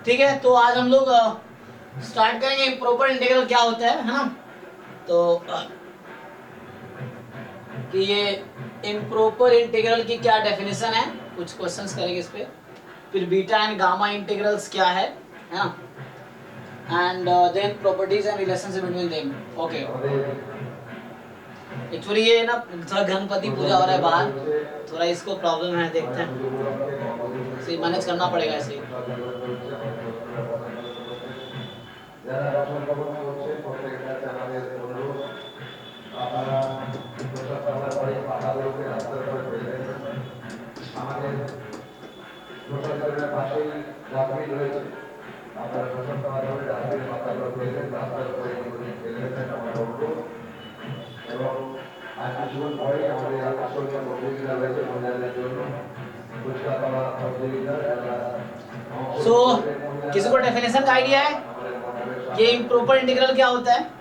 ठीक है, तो आज हम लोग स्टार्ट करेंगे इम्प्रॉपर इंटीग्रल क्या होता है ना। तो कि ये इम्प्रॉपर इंटीग्रल की क्या डेफिनेशन है, कुछ क्वेश्चंस करेंगे इस पे, फिर बीटा एंड गामा इंटीग्रल्स क्या है ना, and then properties and relationship between them. Okay, actually ये ना थोड़ा गणपति पूजा हो रहा है बाहर, थोड़ा इसको प्रॉब्लम है, देखते हैं, सही मैनेज करना पड़ेगा ऐसे ही। सो किसी को डेफिनेशन का आइडिया है ये इम्प्रॉपर इंटीग्रल क्या होता है?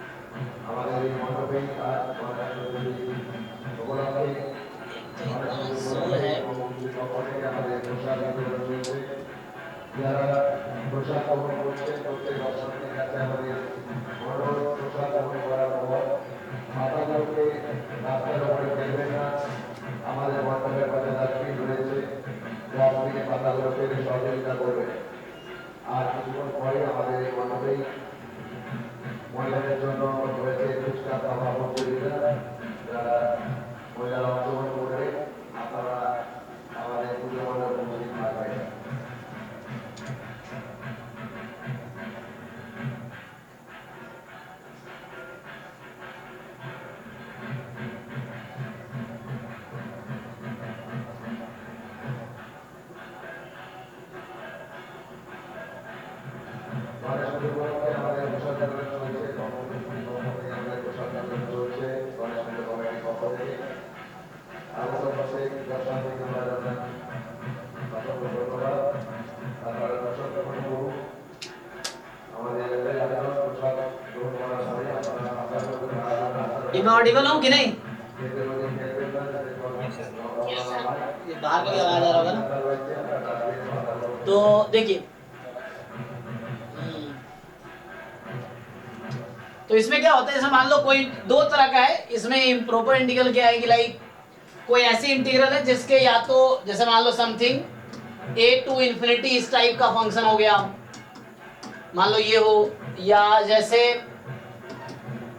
मैं ऑडिबल हूँ कि नहीं? ये बाहर का भी आवाज आ रहा होगा ना। तो देखिए, तो इसमें क्या होता है, जैसे मान लो कोई दो तरह का है, इसमें इम्प्रॉपर इंटीग्रल क्या है कि लाइक कोई ऐसी इंटीग्रल है जिसके या तो जैसे मान लो समथिंग a टू इंफिनिटी इस टाइप का फंक्शन हो गया, मान लो ये हो, या जैसे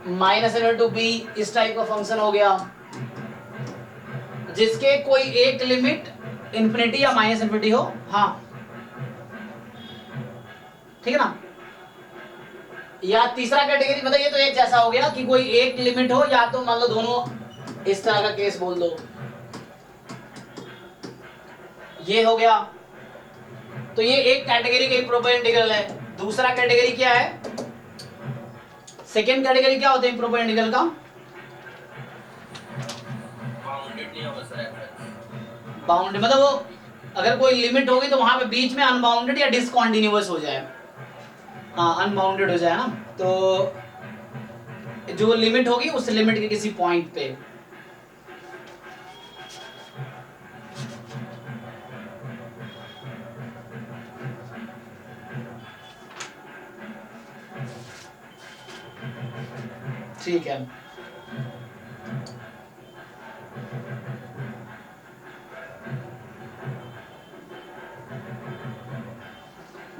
माइनस इनटू बी इस टाइप का फंक्शन हो गया जिसके कोई एक लिमिट इंफिनिटी या माइनस इंफिनिटी हो। हाँ ठीक है ना। या तीसरा कैटेगरी मतलब ये तो एक जैसा हो गया कि कोई एक लिमिट हो, या तो मान लो दोनों इस तरह का केस बोल दो, ये हो गया। तो ये एक कैटेगरी का इम्प्रॉपर इंटीग्रल है। दूसरा कैटेगरी क्या है, सेकेंड कैटेगरी क्या होता है इम्प्रॉपर इंटीग्रल का? बाउंडेड, मतलब वो अगर कोई लिमिट होगी तो वहां पे बीच में अनबाउंडेड या डिसकंटिन्यूअस हो जाए। हाँ अनबाउंडेड हो जाए ना, तो जो लिमिट होगी उस लिमिट के किसी पॉइंट पे। ठीक है,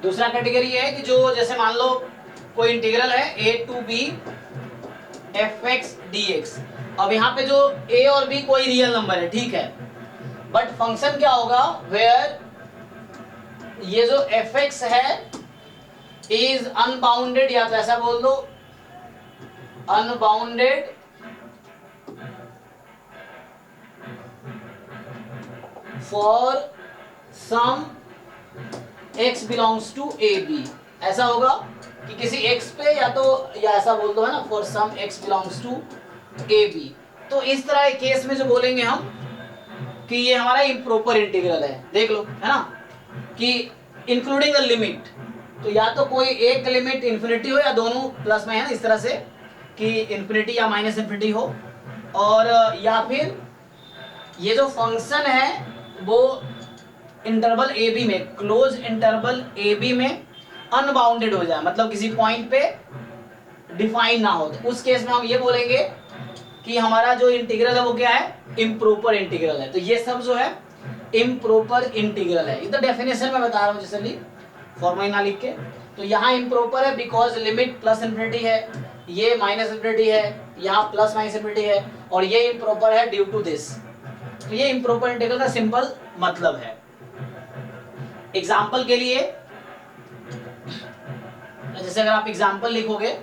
दूसरा कैटेगरी है कि जो जैसे मान लो कोई इंटीग्रल है a to b fx dx। अब यहाँ पे जो a और b कोई रियल नंबर है, ठीक है, बट फंक्शन क्या होगा, वेयर ये जो fx है इज अनबाउंडेड, या तो ऐसा बोल दो unbounded for some x belongs to a b. ऐसा होगा कि किसी x पे, या तो या ऐसा बोल दो है ना, for some x belongs to a b. तो इस तरह के केस में जो बोलेंगे हम कि ये हमारा इम्प्रॉपर इंटीग्रल है, देख लो है ना, कि इंक्लूडिंग अ लिमिट, तो या तो कोई एक लिमिट इन्फिनिटी हो या दोनों प्लस में है ना, इस तरह से कि इन्फिनिटी या माइनस इन्फिनिटी हो, और या फिर ये जो फंक्शन है वो इंटरवल ए बी में, क्लोज इंटरवल ए बी में अनबाउंडेड हो जाए, मतलब किसी पॉइंट पे डिफाइन ना हो, तो उस केस में हम ये बोलेंगे कि हमारा जो इंटीग्रल है वो क्या है, इम्प्रॉपर इंटीग्रल है। तो ये सब जो है इम्प्रॉपर इंटीग्रल है। इधर डेफिनेशन में बता रहा हूँ जैसे फॉर्मूला ना लिख के। तो यहाँ इम्प्रॉपर है बिकॉज लिमिट प्लस इन्फिनिटी है, ये माइनस इन्फिनिटी है, यहाँ प्लस माइनस इन्फिनिटी है, और ये इम्प्रॉपर है ड्यू टू दिस। तो ये इम्प्रॉपर इंटीग्रल का सिंपल मतलब है। एग्जाम्पल के लिए जैसे अगर आप एग्जाम्पल लिखोगे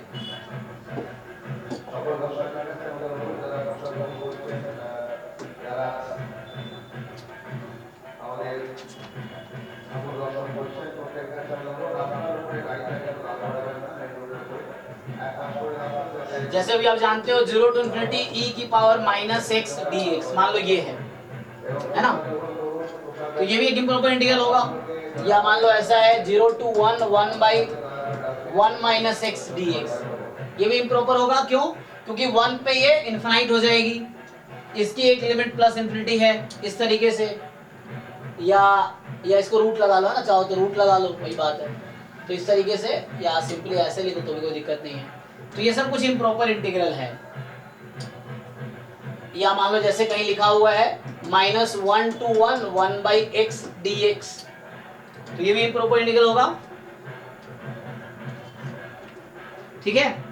जैसे अभी आप जानते हो 0 टू इन्फिनिटी ई की power minus x d x, मान लो ये है ना, तो ये भी एक इम्प्रॉपर इंटीग्रल होगा। या मान लो ऐसा है 0 to 1 1 by 1 minus x d x, ये भी इम्प्रॉपर होगा। क्यों? क्योंकि 1 पे ये इन्फिनाइट हो जाएगी, इसकी एक लिमिट प्लस इन्फिनिटी है इस तरीके से, या इसको रूट लगा लो ना, चाहो तो रूट लगा लो, वही बात है। तो इस तरीके से, या सिंपली ऐसे लिखो तो भी कोई दिक्कत नहीं है। तो ये सब कुछ इम्प्रॉपर इंटीग्रल है। या मान लो जैसे कहीं लिखा हुआ है minus 1 to 1 1 by x d x, तो ये भी इम्प्रॉपर इंटीग्रल होगा। ठीक है,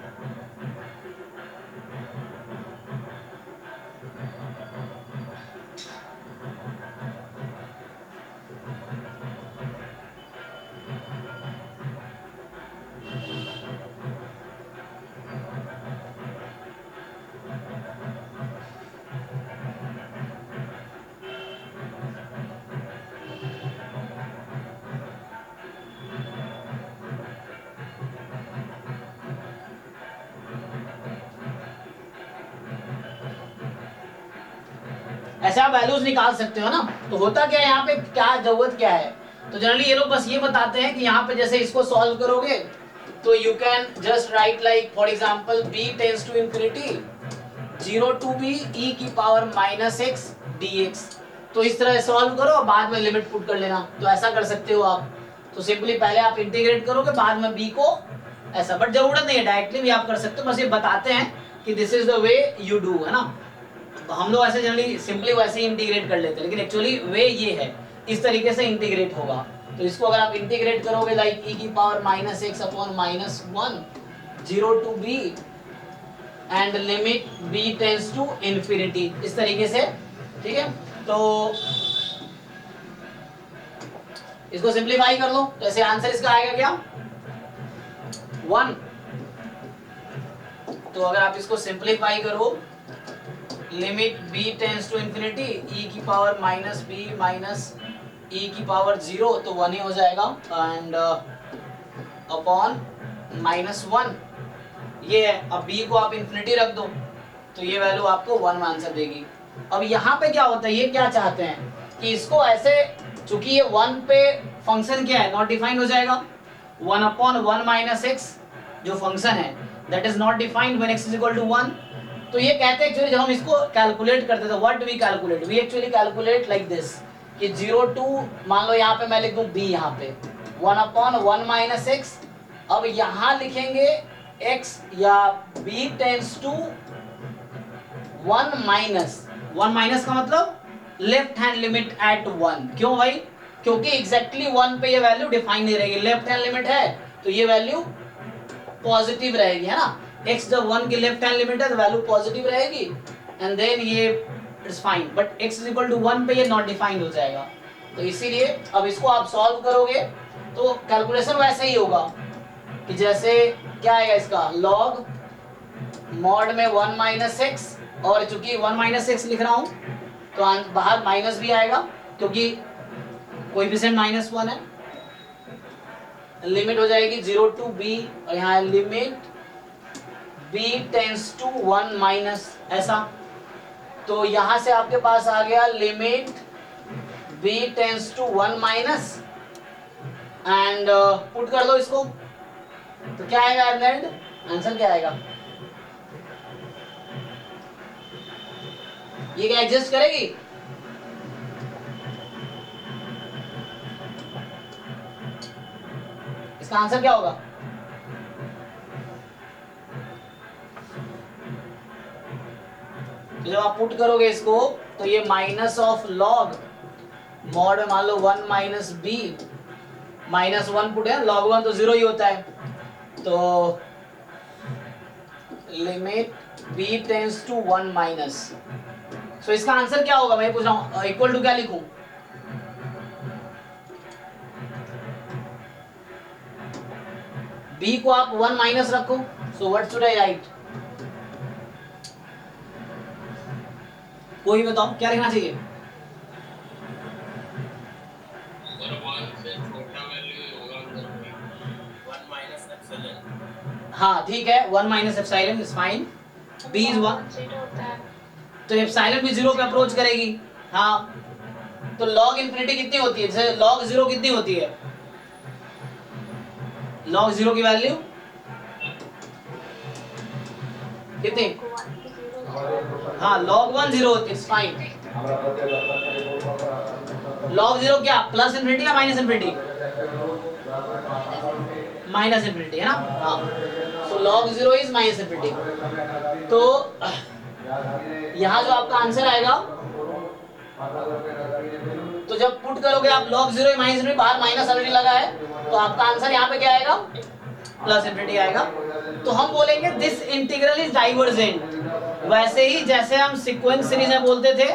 ऐसे आप वैल्यूज निकाल सकते हो ना। तो होता क्या है यहाँ पे, क्या जरूरत क्या है, तो जनरली ये लोग बस ये बताते हैं कि यहाँ पे जैसे इसको सॉल्व करोगे तो you can just write like for example b tends to infinity 0 to b e की पावर माइनस एक्स dx। तो इस तरह सॉल्व करो और बाद में लिमिट पुट कर लेना, तो ऐसा कर सकते हो आप। तो सिंपली पहले आप इंटीग्रेट करोगे, बाद में b को ऐसा, बट जरूरत नहीं है, डायरेक्टली भी आप कर सकते हो, बस ये बताते हैं कि this is the way you do, है ना। हम लोग ऐसे जनरली सिंपली वैसे ही इंटीग्रेट कर लेते हैं, लेकिन एक्चुअली वे ये है, इस तरीके से इंटीग्रेट होगा। तो इसको अगर आप इंटीग्रेट करोगे लाइक e की power minus x upon minus 1 0 to b and limit b tends to infinity, इस तरीके से। ठीक है, तो इसको सिंप्लीफाई कर लो, तो ऐसे आंसर इसका आएगा क्या 1। तो अगर आप इसको सिंप्लीफाई करो limit b tends to infinity e की power minus b minus e की पावर 0, तो 1 ही हो जाएगा, एंड अपॉन माइनस 1 ये है। अब b को आप इंफिनिटी रख दो तो ये वैल्यू आपको 1 आंसर देगी। अब यहाँ पे क्या होता है, ये क्या चाहते हैं कि इसको ऐसे, चूंकि ये 1 पे फंक्शन क्या है, नॉट डिफाइंड हो जाएगा, 1 अपॉन 1 माइनस एक्स जो फंक्शन है that is not defined when x is equal to 1। तो ये कहते हैं एक्चुअली जब हम इसको कैलकुलेट करते थे, what we calculate, we actually calculate like this कि 0 टू, मान लो यहाँ पे मैं लिख दूं b, यहाँ पे 1 अपॉन 1 माइनस एक्स। अब यहाँ लिखेंगे x या b टेंड्स टू 1 माइनस का मतलब लेफ्ट हैंड लिमिट एट 1। क्यों भाई? क्योंकि एग्जैक्टली 1 पे ये वैल्यू डिफाइन नहीं रहेगी, लेफ्ट हैंड लिमिट है तो ये वैल्यू पॉजिटिव रहेगी, है ना। x जब 1 की लेफ्ट हैंड लिमिट है तो वैल्यू पॉजिटिव रहेगी, एंड देन ये it's fine, but x is equal to 1 पे ये नॉट डिफाइंड हो जाएगा। तो इसीलिए अब इसको आप सॉल्व करोगे तो कैलकुलेशन वैसे ही होगा कि जैसे क्या आएगा इसका लॉग मॉड में 1 माइनस एक्स, और चूंकि 1 माइनस एक्स लिख रहा हूं तो बाहर माइनस भी आएगा क्योंकि कोएफिशिएंट माइनस 1 है। लिमिट हो जाएगी 0 टू b, और यहाँ limit b tends to 1 minus, ऐसा। तो यहाँ से आपके पास आ गया limit b tends to 1 minus, and put कर दो इसको, तो क्या आएगा एट आंसर क्या आएगा, ये क्या एग्जिस्ट करेगी? इसका आंसर क्या होगा? तो जब आप पुट करोगे इसको तो ये माइनस ऑफ लॉग मॉड में मान लो 1 माइनस बी, माइनस 1 पुट है, लॉग 1 तो 0 ही होता है, तो limit b tends to 1 minus. So इसका आंसर क्या होगा? मैं पूछ रहा हूँ, इक्वल टू क्या लिखूं? b को आप 1 माइनस रखो, so what should I right? कोई बताओ क्या लिखना चाहिए? हाँ ठीक है, 1 minus epsilon is fine, b is 1, तो एप्सिलॉन भी 0 पे अप्रोच करेगी। हाँ, तो log इन्फिनिटी कितनी होती है? जैसे log 0 कितनी होती है? log 0 की वैल्यू कितनी? हाँ, log 1 0 होती है, इट्स फाइन। log 0 क्या प्लस इन्फिनिटी या माइनस इन्फिनिटी? माइनस इन्फिनिटी है ना। हाँ, तो log 0 इज माइनस इन्फिनिटी। तो यहाँ जो आपका आंसर आएगा, तो जब पुट करोगे आप log 0 माइनस इन्फिनिटी, बाहर माइनस ऑलरेडी लगा है, तो आपका आंसर यहाँ पे क्या आएगा? प्लस इन्फिनिटी आएगा। तो हम बोलेंगे दिस इंटीग्रल इज डाइवर्जेंट, वैसे ही जैसे हम सीक्वेंस सीरीज में बोलते थे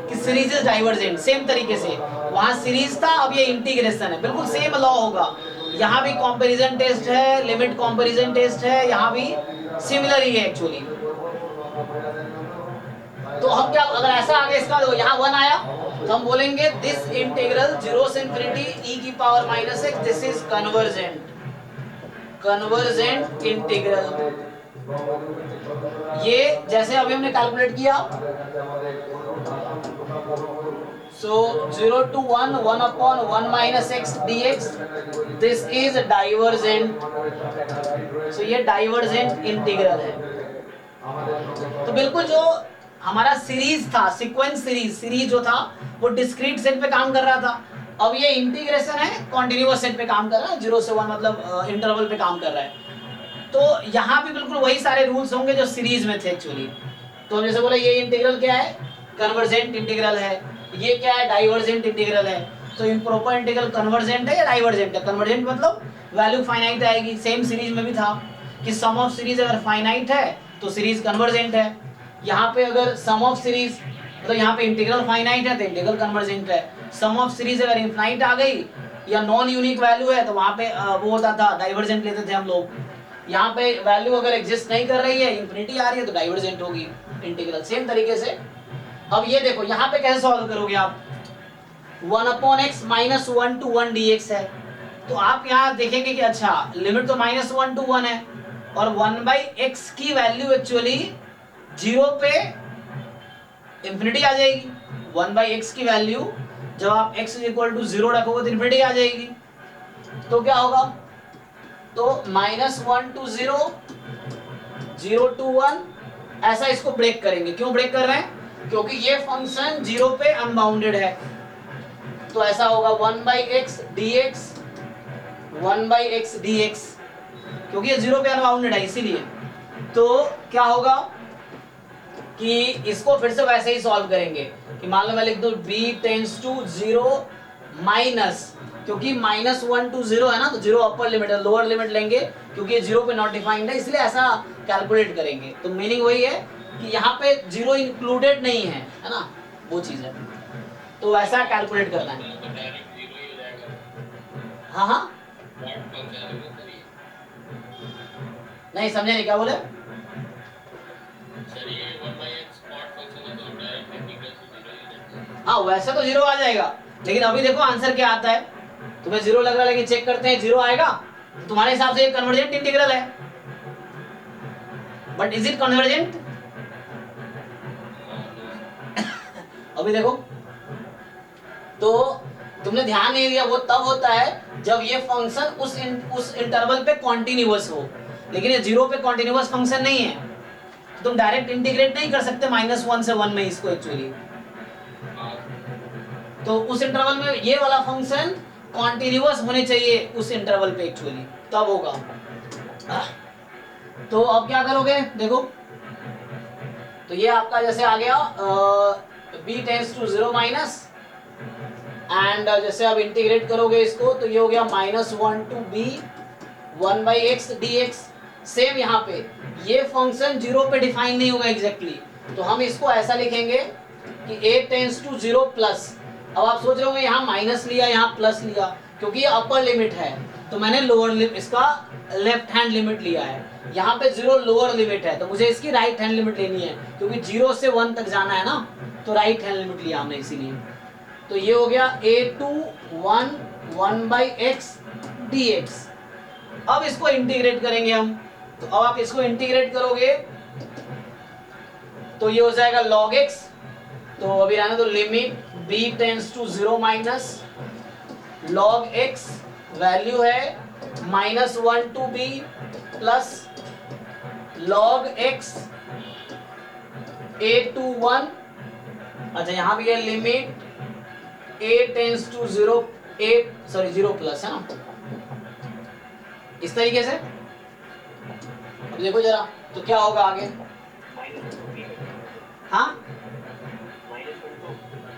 कि सीरीज इज डाइवर्जेंट, सेम तरीके से वहां सीरीज था, अब ये इंटीग्रेशन है, बिल्कुल सेम लॉ होगा। यहाँ भी कंपैरिजन टेस्ट है, लिमिट कंपैरिजन टेस्ट है, यहाँ भी सिमिलर ही है एक्चुअली। तो हम क्या, अगर ऐसा आगे इसका यहाँ 1 आया तो हम बोलेंगे दिस इंटीग्रल 0 से इंफिनिटी e की power minus x, this is convergent, convergent integral. ये जैसे अभी हमने कैलकुलेट किया, so 0 to 1 1 upon 1 minus x dx, this is divergent. So ये डाइवर्जेंट इंटीग्रल है। तो बिल्कुल जो हमारा सीरीज था, सीक्वेंस सीरीज जो था वो डिस्क्रीट सेट पे काम कर रहा था, अब ये इंटीग्रेशन है कॉन्टिन्यूअस सेट पे काम कर रहा है, 0 से 1 मतलब इंटरवल पे काम कर रहा है। तो यहाँ भी बिल्कुल वही सारे रूल्स होंगे जो सीरीज में थे एक्चुअली। तो हम जैसे बोले ये इंटीग्रल क्या है? कन्वर्जेंट इंटीग्रल है। ये क्या है? डाइवर्जेंट इंटीग्रल है। तो इम्प्रॉपर इंटीग्रल कन्वर्जेंट है या डाइवर्जेंट है? कन्वर्जेंट मतलब वैल्यू फाइनाइट आएगी। सेम सीरीज में भी था कि सम ऑफ सीरीज अगर फाइनाइट है तो सीरीज कन्वर्जेंट है। यहाँ पे अगर सम ऑफ सीरीज मतलब यहाँ पे इंटीग्रल फाइनाइट है तो इंटीग्रल कन्वर्जेंट है। सम ऑफ सीरीज अगर इनफाइनाइट आ गई या नॉन यूनिक वैल्यू है तो वहाँ पे वो होता था, डाइवर्जेंट लेते थे हम लोग। यहाँ पे वैल्यू अगर एग्जिस्ट नहीं कर रही है, इंफिनिटी आ रही है, तो डाइवर्जेंट होगी इंटीग्रल। सेम तरीके से अब ये देखो यहाँ पे कैसे सॉल्व करोगे आप? 1 upon x minus 1 to 1 dx है, तो आप यहाँ देखेंगे कि अच्छा लिमिट तो माइनस 1 to 1 है और 1/x की वैल्यू एक्चुअली 0 पे इंफिनिटी आ जाएगी। 1/x की वैल्यू जब आप x = 0 रखोगे तो इंफिनिटी आ जाएगी। तो क्या होगा? तो -1 to 0, 0 to 1, ऐसा इसको ब्रेक करेंगे। क्यों ब्रेक कर रहे हैं? क्योंकि ये फंक्शन 0 पे अनबाउंडेड है। तो ऐसा होगा 1/x dx, 1/x dx, क्योंकि ये 0 पे अनबाउंडेड है इसीलिए। तो क्या होगा कि इसको फिर से वैसे ही सॉल्व करेंगे कि मान लो मैं लिख दूं b टेंड्स टू 0 माइनस, क्योंकि -1 to 0 है ना, तो 0 अपर लिमिट है, लोअर लिमिट लेंगे क्योंकि ये 0 पे नॉट डिफाइंड है, इसलिए ऐसा कैलकुलेट करेंगे। तो मीनिंग वही है कि यहाँ पे 0 इंक्लूडेड नहीं है ना, वो चीज है, तो वैसा कैलकुलेट करना है। हाँ हाँ नहीं समझे नहीं, क्या बोले? हाँ वैसे तो 0 आ जाएगा, लेकिन अभी देखो आंसर क्या आता है। तुम्हें 0 लग रहा है, लेकिन चेक करते हैं 0 आएगा तो तुम्हारे हिसाब से ये कन्वर्जेंट इंटीग्रल है, बट इज इट कन्वर्जेंट? अभी देखो, तो तुमने ध्यान नहीं दिया, वो तब होता है जब ये फंक्शन उस इंटरवल पे कॉन्टिन्यूअस हो, लेकिन ये 0 पे कॉन्टिन्यूअस फंक्शन नहीं है, तो तुम डायरेक्ट इंटीग्रेट नहीं कर सकते -1 से 1 में इसको एक्चुअली। तो उस इंटरवल में ये वाला फंक्शन कॉन्टिन्यूअस होने चाहिए उस इंटरवल पे एक्चुअली, तब होगा। तो अब क्या करोगे देखो, तो ये आपका जैसे आ गया b tends to 0 minus, and जैसे आप इंटीग्रेट करोगे इसको तो ये हो गया -1 to b 1/x dx। Same यहाँ पे ये फंक्शन 0 पे डिफाइन नहीं होगा एग्जैक्टली, तो हम इसको ऐसा लिखेंगे कि a टेंस टू 0 प्लस। अब आप सोच रहे होंगे यहाँ माइनस लिया यहाँ प्लस लिया, क्योंकि ये अपर लिमिट है तो मैंने लोअर लिमिट, इसका लेफ्ट हैंड लिमिट लिया है। यहाँ पे 0 लोअर लिमिट है तो मुझे इसकी राइट हैंड लिमिट लेनी है, क्योंकि 0 से 1 तक जाना है ना, तो राइट हैंड लिमिट लिया हमने इसीलिए। तो ये हो गया a टू 1/x dx। अब इसको इंटीग्रेट करेंगे हम, तो अब आप इसको इंटीग्रेट करोगे तो ये हो जाएगा log x। तो अभी रहना तो limit b tends to 0 minus log x, value है -1 to b plus log x a to 1। अच्छा यहाँ भी है limit a tends to 0 0 plus है ना, इस तरीके से। अब देखो जरा तो क्या होगा आगे। हाँ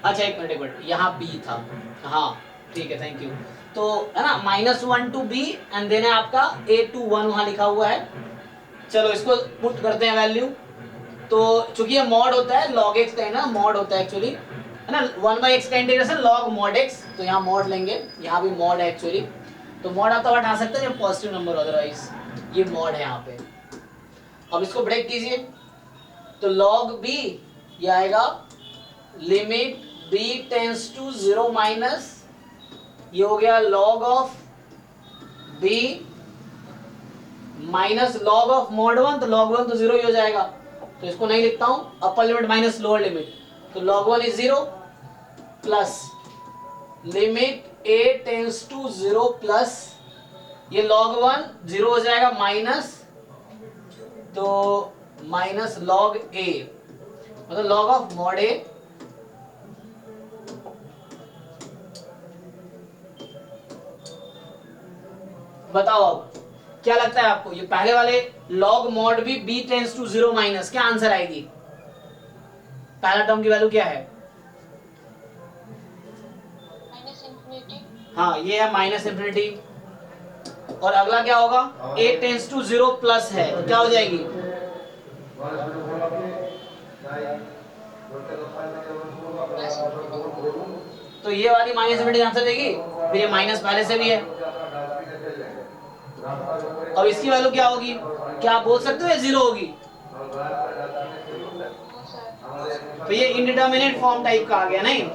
अच्छा एक मिनट यहाँ b था, हाँ ठीक है थैंक यू। तो है ना -1 टू b एंड देन है आपका a टू 1 वहां लिखा हुआ है। चलो इसको पुट करते हैं वैल्यू। तो चूंकि ये मॉड होता है log x का है ना, मॉड होता है एक्चुअली है ना, 1/x का इंटीग्रेशन log mod x, तो यहाँ मॉड लेंगे, यहाँ भी मॉड है एक्चुअली, तो मॉड आप तो हटा सकते हैं जब पॉजिटिव नंबर, अदरवाइज ये मॉड है यहाँ पे। अब इसको ब्रेक कीजिए तो log b ये आएगा limit b tends to 0 minus, ये हो गया log of b minus log of mod 1, तो log 1 तो 0 ही हो जाएगा, तो इसको नहीं लिखता हूं, upper limit minus lower limit, तो log 1 is 0 plus limit a tends to 0 plus, ये log 1 0 हो जाएगा माइनस, तो माइनस log a, मतलब log ऑफ mod a बताओ अब क्या लगता है आपको, ये पहले वाले log mod भी b टेंस टू 0 माइनस, क्या आंसर आएगी? पहला टर्म की वैल्यू क्या है? हाँ ये है -इंफिनिटी, और अगला क्या होगा? a टेंस टू 0 प्लस है, तो क्या हो जाएगी? तो ये वाली -इंफिनिटी आंसर देगी, फिर ये माइनस पहले से भी है। अब इसकी वैल्यू क्या होगी? क्या आप बोल सकते हो ये 0 होगी? तो ये इंडिटरमिनेट फॉर्म टाइप का आ गया नहीं?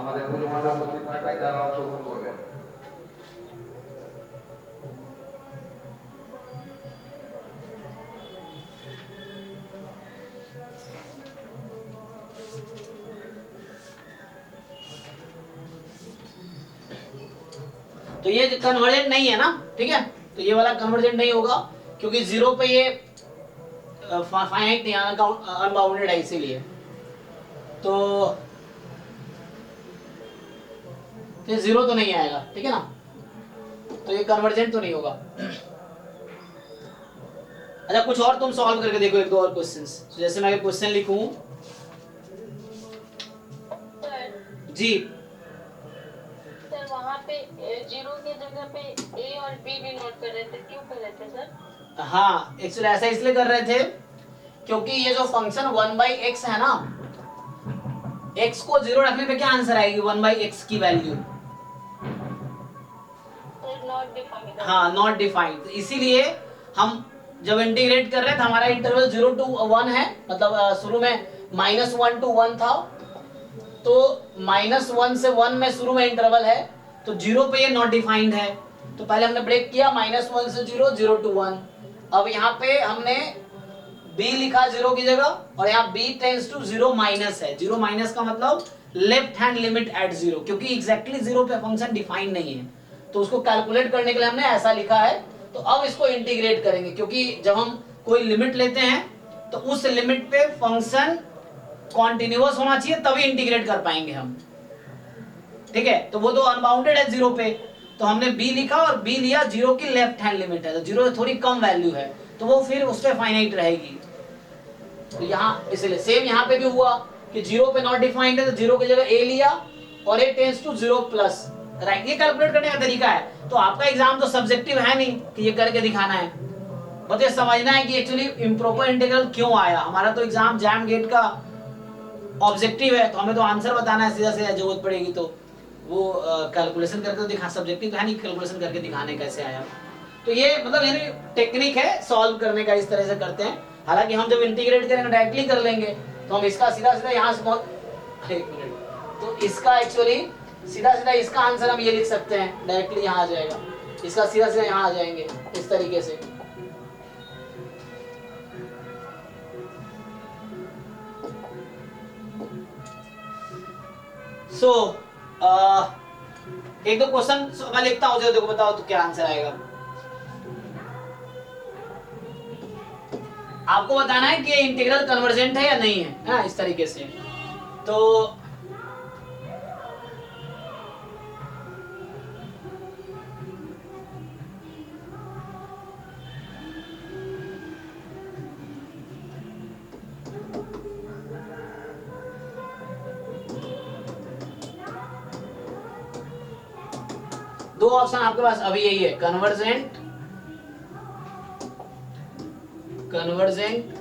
আমাদের পরিমাণ উপস্থিত থাকায় তারা অংশগ্রহণ করবেন। तो ये कन्वर्जेंट नहीं है ना, ठीक है, तो ये वाला कन्वर्जेंट नहीं होगा क्योंकि 0 पे ये फाइनाइट नहीं, अनबाउंडेड है, इसीलिए तो ये 0 तो नहीं आएगा, ठीक है ना, तो ये कन्वर्जेंट तो नहीं होगा। अच्छा कुछ और तुम सॉल्व करके देखो, एक दो और क्वेश्चंस, तो जैसे मैं क्वेश्चन लिखूं जी, सर वहाँ पे 0 की जगह पे a और b भी नोट कर रहे थे, क्यों कर रहे थे सर? हाँ एक्चुअली ऐसा इसलिए कर रहे थे क्योंकि ये जो फंक्शन 1/x है ना, x को 0 रखने पे क्या आंसर आएगी? 1/x की वैल्यू नॉट डिफाइंड। हाँ नॉट डिफाइंड, इसीलिए हम जब इंटीग्रेट कर रहे थे, हमारा इंटरवल 0 to 1 है, मतलब शुरू में -1 to 1 था, तो -1 से 1 में शुरू में इंटरवल है, तो 0 पे ये नॉट डिफाइंड है, तो पहले हमने ब्रेक किया -1 से 0, 0 to 1। अब यहाँ पे हमने b लिखा 0 की जगह, और यहाँ b टेंस टू 0 माइनस है, 0 माइनस का मतलब left hand limit at zero, क्योंकि एग्जैक्टली जीरो पे फंक्शन डिफाइन नहीं है, तो उसको कैलकुलेट करने के लिए हमने ऐसा लिखा है। तो अब इसको इंटीग्रेट करेंगे, क्योंकि जब हम कोई लिमिट लेते हैं तो उस लिमिट पे फंक्शन कॉन्टिन्यूअस होना चाहिए, तभी इंटीग्रेट कर पाएंगे हम। ठीक है, तो वो तो अनबाउंडेड है जीरो पे, तो हमने b लिखा और b लिया जीरो की लेफ्ट हैंड लिमिट है, तो जीरो से थोड़ी कम वैल्यू है, तो वो फिर उस पे फाइनाइट रहेगी। तो यहाँ इसलिए सेम यहाँ पे भी हुआ कि जीरो पे नॉट डिफाइंड है, तो जीरो की जगह a लिया और a tends to zero plus, right. ये कैलकुलेट करने का तरीका है। तो आपका एग्जाम तो सब्जेक्टिव है नहीं कि ये करके दिखाना है, बस ये समझना है कि एक्चुअली इम्प्रॉपर इंटीग्रल क्यों आया। हमारा तो एग्जाम जैम गेट का ऑब्जेक्टिव है, तो हमें तो आंसर बताना है, सीधा सीधा जरूरत पड़ेगी तो वो कैलकुलेशन करके तो दिखा, सब्जेक्टिव है नहीं कैलकुलेशन करके दिखाने कैसे आया। तो ये मतलब यानी टेक्निक है सॉल्व करने का, इस तरह से करते हैं। हालांकि हम जब इंटीग्रेट करेंगे डायरेक्टली कर लेंगे, तो हम इसका सीधा सीधा यहाँ से एक मिनट, तो इसका एक्चुअली सीधा सीधा इसका आंसर हम ये लिख सकते हैं, डायरेक्टली यहाँ आ जाएगा, इसका सीधा सीधा यहाँ आ जाएंगे इस तरीके से। सो एक दो क्वेश्चन मैं लिखता हूँ, जो देखो बताओ तो क्या आंसर आएगा। आपको बताना है कि ये इंटीग्रल कन्वर्जेंट है या नहीं है, ना इस तरीके से। तो दो ऑप्शन आपके पास अभी यही है, कन्वर्जेंट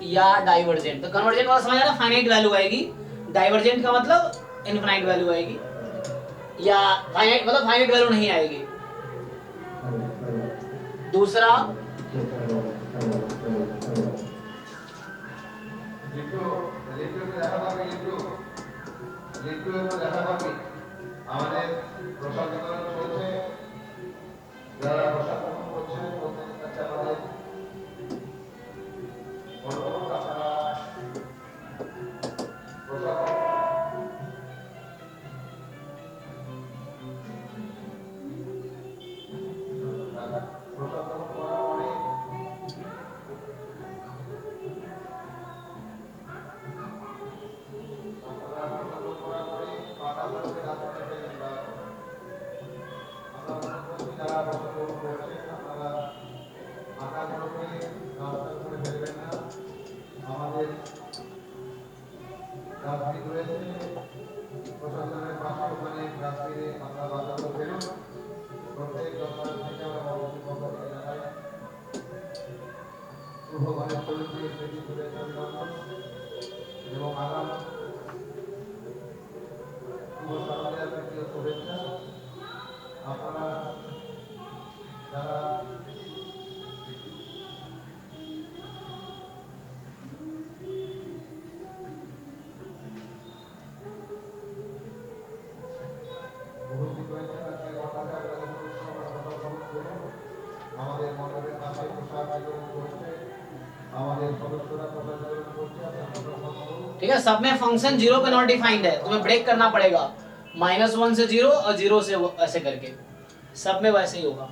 या डाइवर्जेंट। तो कन्वर्जेंट वाला समझ ना, फाइनाइट वैल्यू आएगी, डाइवर्जेंट का मतलब इनफाइनाइट वैल्यू आएगी, या फाइनाइट मतलब फाइनाइट वैल्यू नहीं आएगी। दूसरा আমাদের প্রশাসন চলছে, যারা প্রশাসন করছে প্রত্যেকের কাছে আমাদের অনুরোধ, আপনারা প্রশাসন করার পরে প্রশাসনের পাশে ওখানে রাত্রিরে আমরা বাজারও ফেরত প্রত্যেক দরবার থেকে আমরা মহামন্ত্রী পক্ষ থেকে জানাই শুভ গণেশ চতুর্থী সেটি শুভেচ্ছা অভিনন্দন এবং আগাম শুভ সকালের প্রীতীয় শুভেচ্ছা। আপনারা যারা আমাদের মণ্ডপের পাশে প্রসাদ বিতরণ করছে, আমাদের সদস্যরা প্রসাদ বিতরণ করছে। ठीक है, सब में फंक्शन जीरो पे नॉट डिफाइंड है, तुम्हें ब्रेक करना पड़ेगा, -1 से जीरो और जीरो से ऐसे करके, सब में वैसे ही होगा।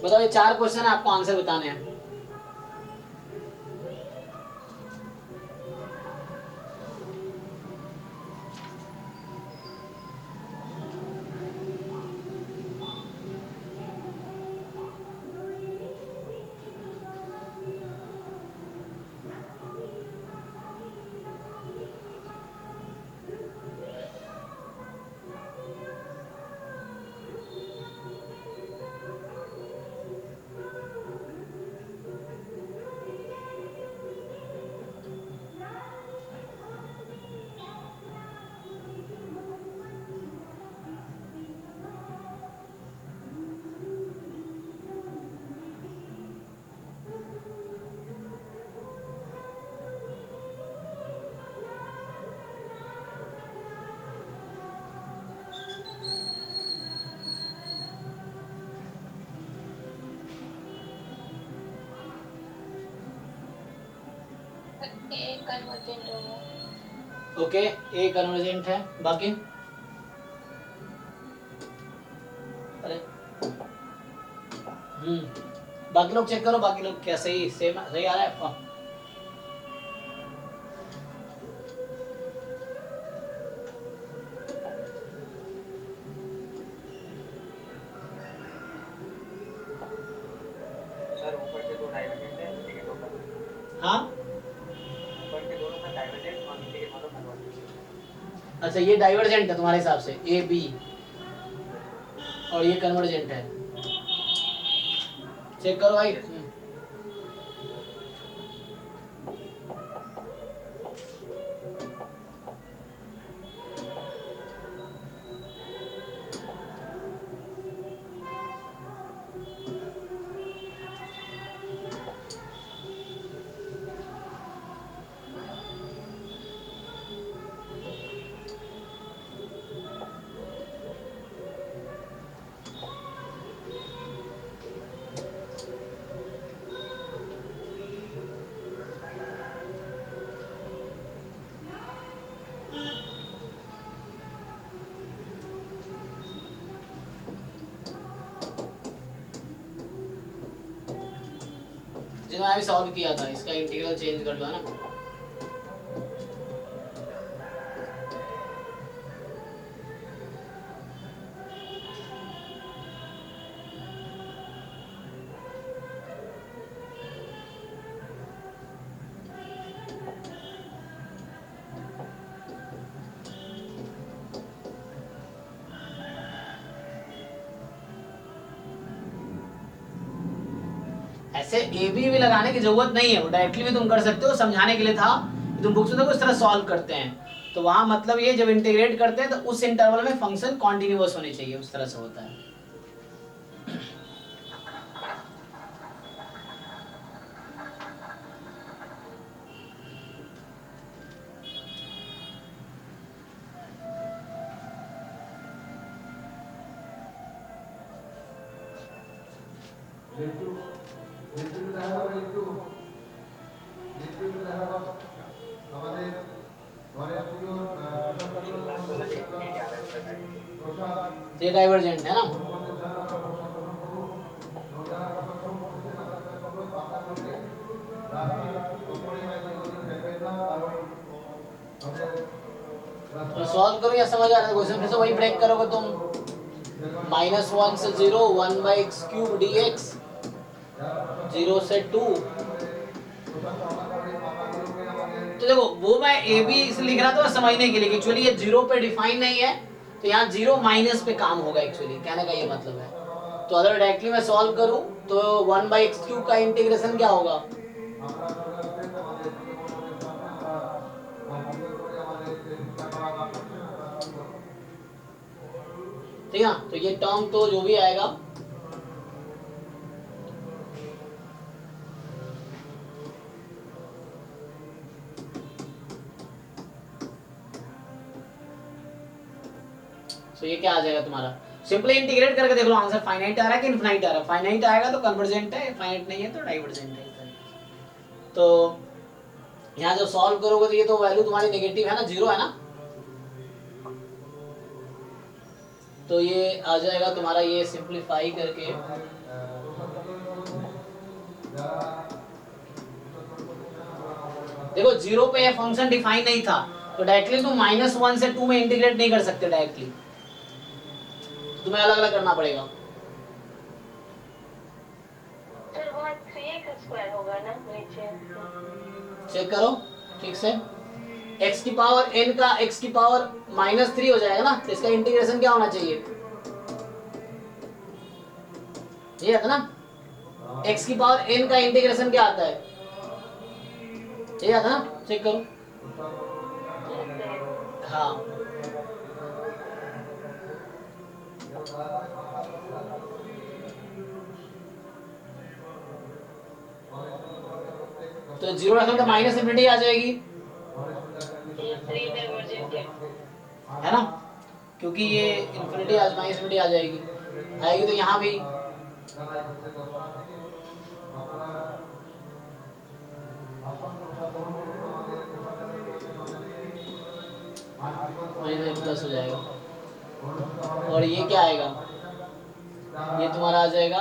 बताओ, ये 4 क्वेश्चन है, आपको आंसर बताने हैं। ए कन्वर्जेंट होगा। ओके, ए कन्वर्जेंट है, बाकी अरे बाकी लोग चेक करो, बाकी लोग क्या सही सेम सही आ रहा है आपका? सर ऊपर के दो डाइवर्जेंट है, नीचे के दो कन्वर्जेंट। हाँ ऊपर के दोनों में डाइवर्जेंट और नीचे के दोनों कन्वर्जेंट। अच्छा, ये डाइवर्जेंट है तुम्हारे हिसाब से ए बी, और ये कन्वर्जेंट है। चेक करो भाई। जिन्होंने अभी सॉल्व किया था, इसका इंटीग्रल चेंज कर दो, है ना। ऐसे ए बी भी लगाने की जरूरत नहीं है, वो डायरेक्टली भी तुम कर सकते हो। समझाने के लिए था कि तुम बुक्स में देखो इस तरह सॉल्व करते हैं, तो वहां मतलब ये जब इंटीग्रेट करते हैं तो उस इंटरवल में फंक्शन कॉन्टिन्यूअस होनी चाहिए, उस तरह से होता है। আমাদের ঘরের প্রিয় প্রসাদ ये डाइवर्जेंट है ना। तो सॉल्व करो या समझ आ रहा है क्वेश्चन? फिर से वही ब्रेक करोगे तुम, -1 से 0, 1/x³ dx, 0 से 2। तो देखो वो मैं ए बी से लिख रहा था समझने के लिए, एक्चुअली ये 0 पे डिफाइन नहीं है, तो यहाँ 0 माइनस पे काम होगा, एक्चुअली कहने का ये मतलब है। तो अगर डायरेक्टली मैं सॉल्व करूं तो 1/x³ का इंटीग्रेशन क्या होगा? ठीक है, तो ये टर्म तो जो भी आएगा तो ये क्या आ जाएगा तुम्हारा? सिंपली इंटीग्रेट करके देख लो, आंसर फाइनाइट आ रहा है कि इनफाइनाइट आ रहा है। फाइनाइट आएगा तो कन्वर्जेंट है, फाइनाइट नहीं है तो डाइवर्जेंट है। तो यहाँ जब सॉल्व करोगे तो ये तो वैल्यू तुम्हारी नेगेटिव है ना, 0 है ना, तो ये आ जाएगा तुम्हारा, ये सिंप्लीफाई करके देखो 0 पे ये फंक्शन डिफाइन नहीं था, तो डायरेक्टली तुम -1 से 2 में इंटीग्रेट नहीं कर सकते डायरेक्टली, तुम्हें अलग अलग करना पड़ेगा। सर वहाँ 3x² होगा ना नीचे? चेक करो ठीक से, x की पावर n का x की पावर -3 हो जाएगा ना, तो इसका इंटीग्रेशन क्या होना चाहिए? ये आता ना, x की पावर n का इंटीग्रेशन क्या आता है? ये आता ना, चेक करो। हाँ तो 0 रखोगे तो -∞ आ जाएगी, ये 3 डाइवर्जेंट है ना, क्योंकि ये इन्फिनिटी -∞ आ जाएगी, आएगी तो यहाँ भी माइनस प्लस हो जाएगा, और ये क्या आएगा, ये तुम्हारा आ जाएगा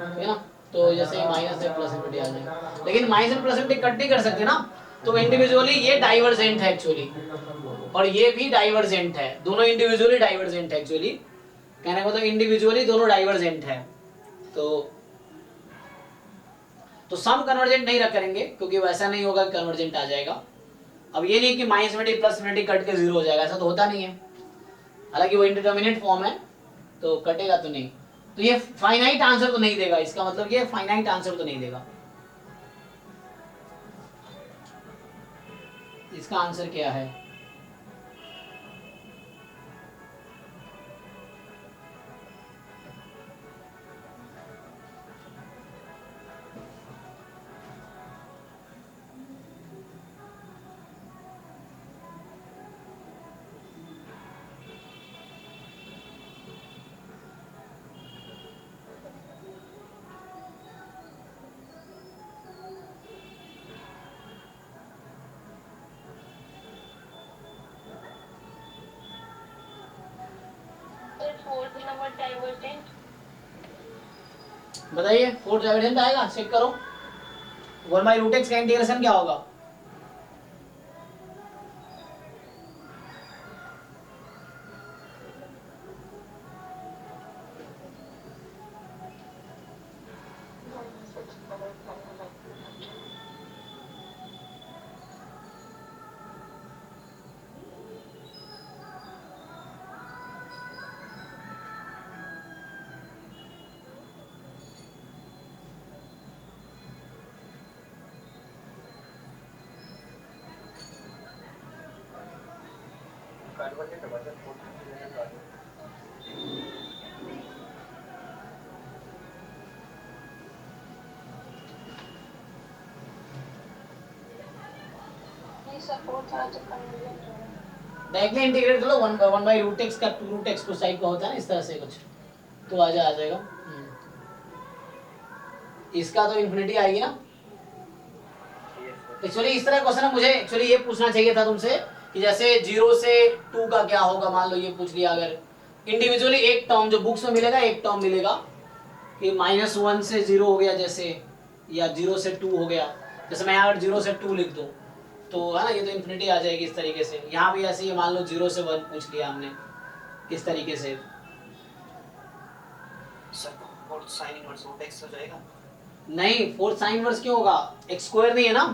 ठीक है ना। तो जैसे माइनस से प्लस इन्फिनिटी आ जाएगा, लेकिन माइनस से प्लस इन्फिनिटी कट नहीं कर सकते ना, तो इंडिविजुअली ये डाइवर्जेंट है एक्चुअली, और ये भी डाइवर्जेंट है, दोनों इंडिविजुअली डाइवर्जेंट है एक्चुअली, कहने का मतलब इंडिविजुअली दोनों डाइवर्जेंट है। तो सम कन्वर्जेंट नहीं रख करेंगे, क्योंकि वैसा नहीं होगा कि कन्वर्जेंट आ जाएगा। अब ये नहीं कि minus infinity plus infinity cut के जीरो हो जाएगा, ऐसा तो होता नहीं है, हालांकि वो इंडिटरमिनेट फॉर्म है तो कटेगा तो नहीं। तो ये फाइनाइट आंसर तो नहीं देगा, इसका मतलब ये फाइनाइट आंसर तो नहीं देगा। इसका आंसर क्या है, फोर्थ नंबर डाइवर्जेंट। बताइए फोर्थ डाइवर्जेंट आएगा, चेक करो। 1/√x का इंटीग्रेशन क्या होगा, कन्वर्जेंट होगा सर, फोर्थ इंटीग्रेशन का। ये सपोर्ट था तो कन्वर्जेंट होगा। डायरेक्टली इंटीग्रेट करो, 1/√x का 2√x को साइड का होता है ना, इस तरह से कुछ तो आ जाएगा। इसका तो इन्फिनिटी आएगी ना। एक्चुअली इस तरह क्वेश्चन मुझे एक्चुअली ये पूछना चाहिए था तुमसे कि जैसे 0 से 2 का क्या होगा, मान लो ये पूछ लिया, अगर इंडिविजुअली एक टर्म जो बुक्स में मिलेगा, एक टर्म मिलेगा कि -1 से 0 हो गया जैसे, या 0 से 2 हो गया, जैसे मैं यहाँ 0 से 2 लिख दूँ तो है ना, ये तो इन्फिनिटी आ जाएगी इस तरीके से। यहाँ भी ऐसे ही मान लो 0 से 1 पूछ लिया हमने इस तरीके से, फोर्थ साइन इनवर्स x हो जाएगा। नहीं, फोर्थ साइन इनवर्स क्यों होगा, x स्क्वायर नहीं है ना,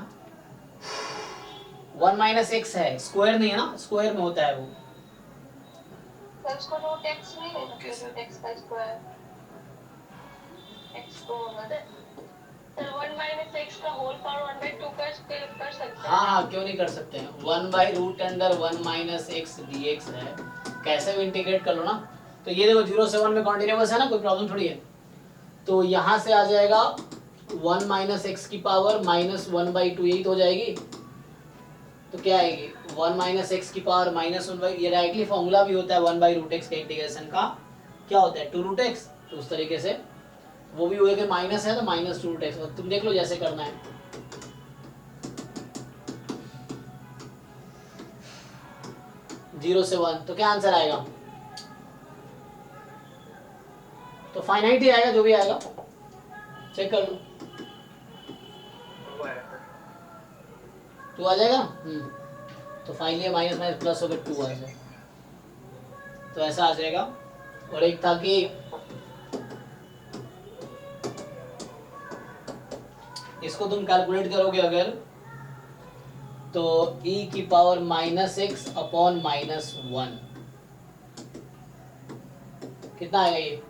1 - x है, स्क्वायर नहीं है ना, स्क्वायर में होता है वो। सर उसको रूट x नहीं ले सकते, रूट x का स्क्वायर x को होगा सर 1 - x का होल पावर 1/2 कर सकते हैं। हाँ, क्यों नहीं कर सकते हैं, 1/√1 - x dx है, कैसे भी इंटीग्रेट कर लो ना। तो ये देखो 0 से 1 में कॉन्टिन्यूअस है ना, कोई प्रॉब्लम थोड़ी है। तो यहाँ से आ जाएगा 1 - x की पावर -1/2, यही तो हो जाएगी। तो क्या आएगी, 1 - x की पावर -1/, ये डायरेक्टली फॉर्मूला भी होता है 1/√x के इंटीग्रेशन का, क्या होता है 2√x, तो उस तरीके से वो भी हुए कि माइनस है तो -2√x, और तुम देख लो जैसे करना है। जीरो से 1, तो क्या आंसर आएगा, तो फाइनाइट ही आएगा जो भी आएगा, चेक कर लो। टू आ जाएगा। तो फाइनली माइनस माइनस प्लस होकर 2 आ जाएगा, तो ऐसा आ जाएगा। और एक था कि इसको तुम कैलकुलेट करोगे अगर, तो e की पावर -x अपॉन -1 कितना आएगा ये,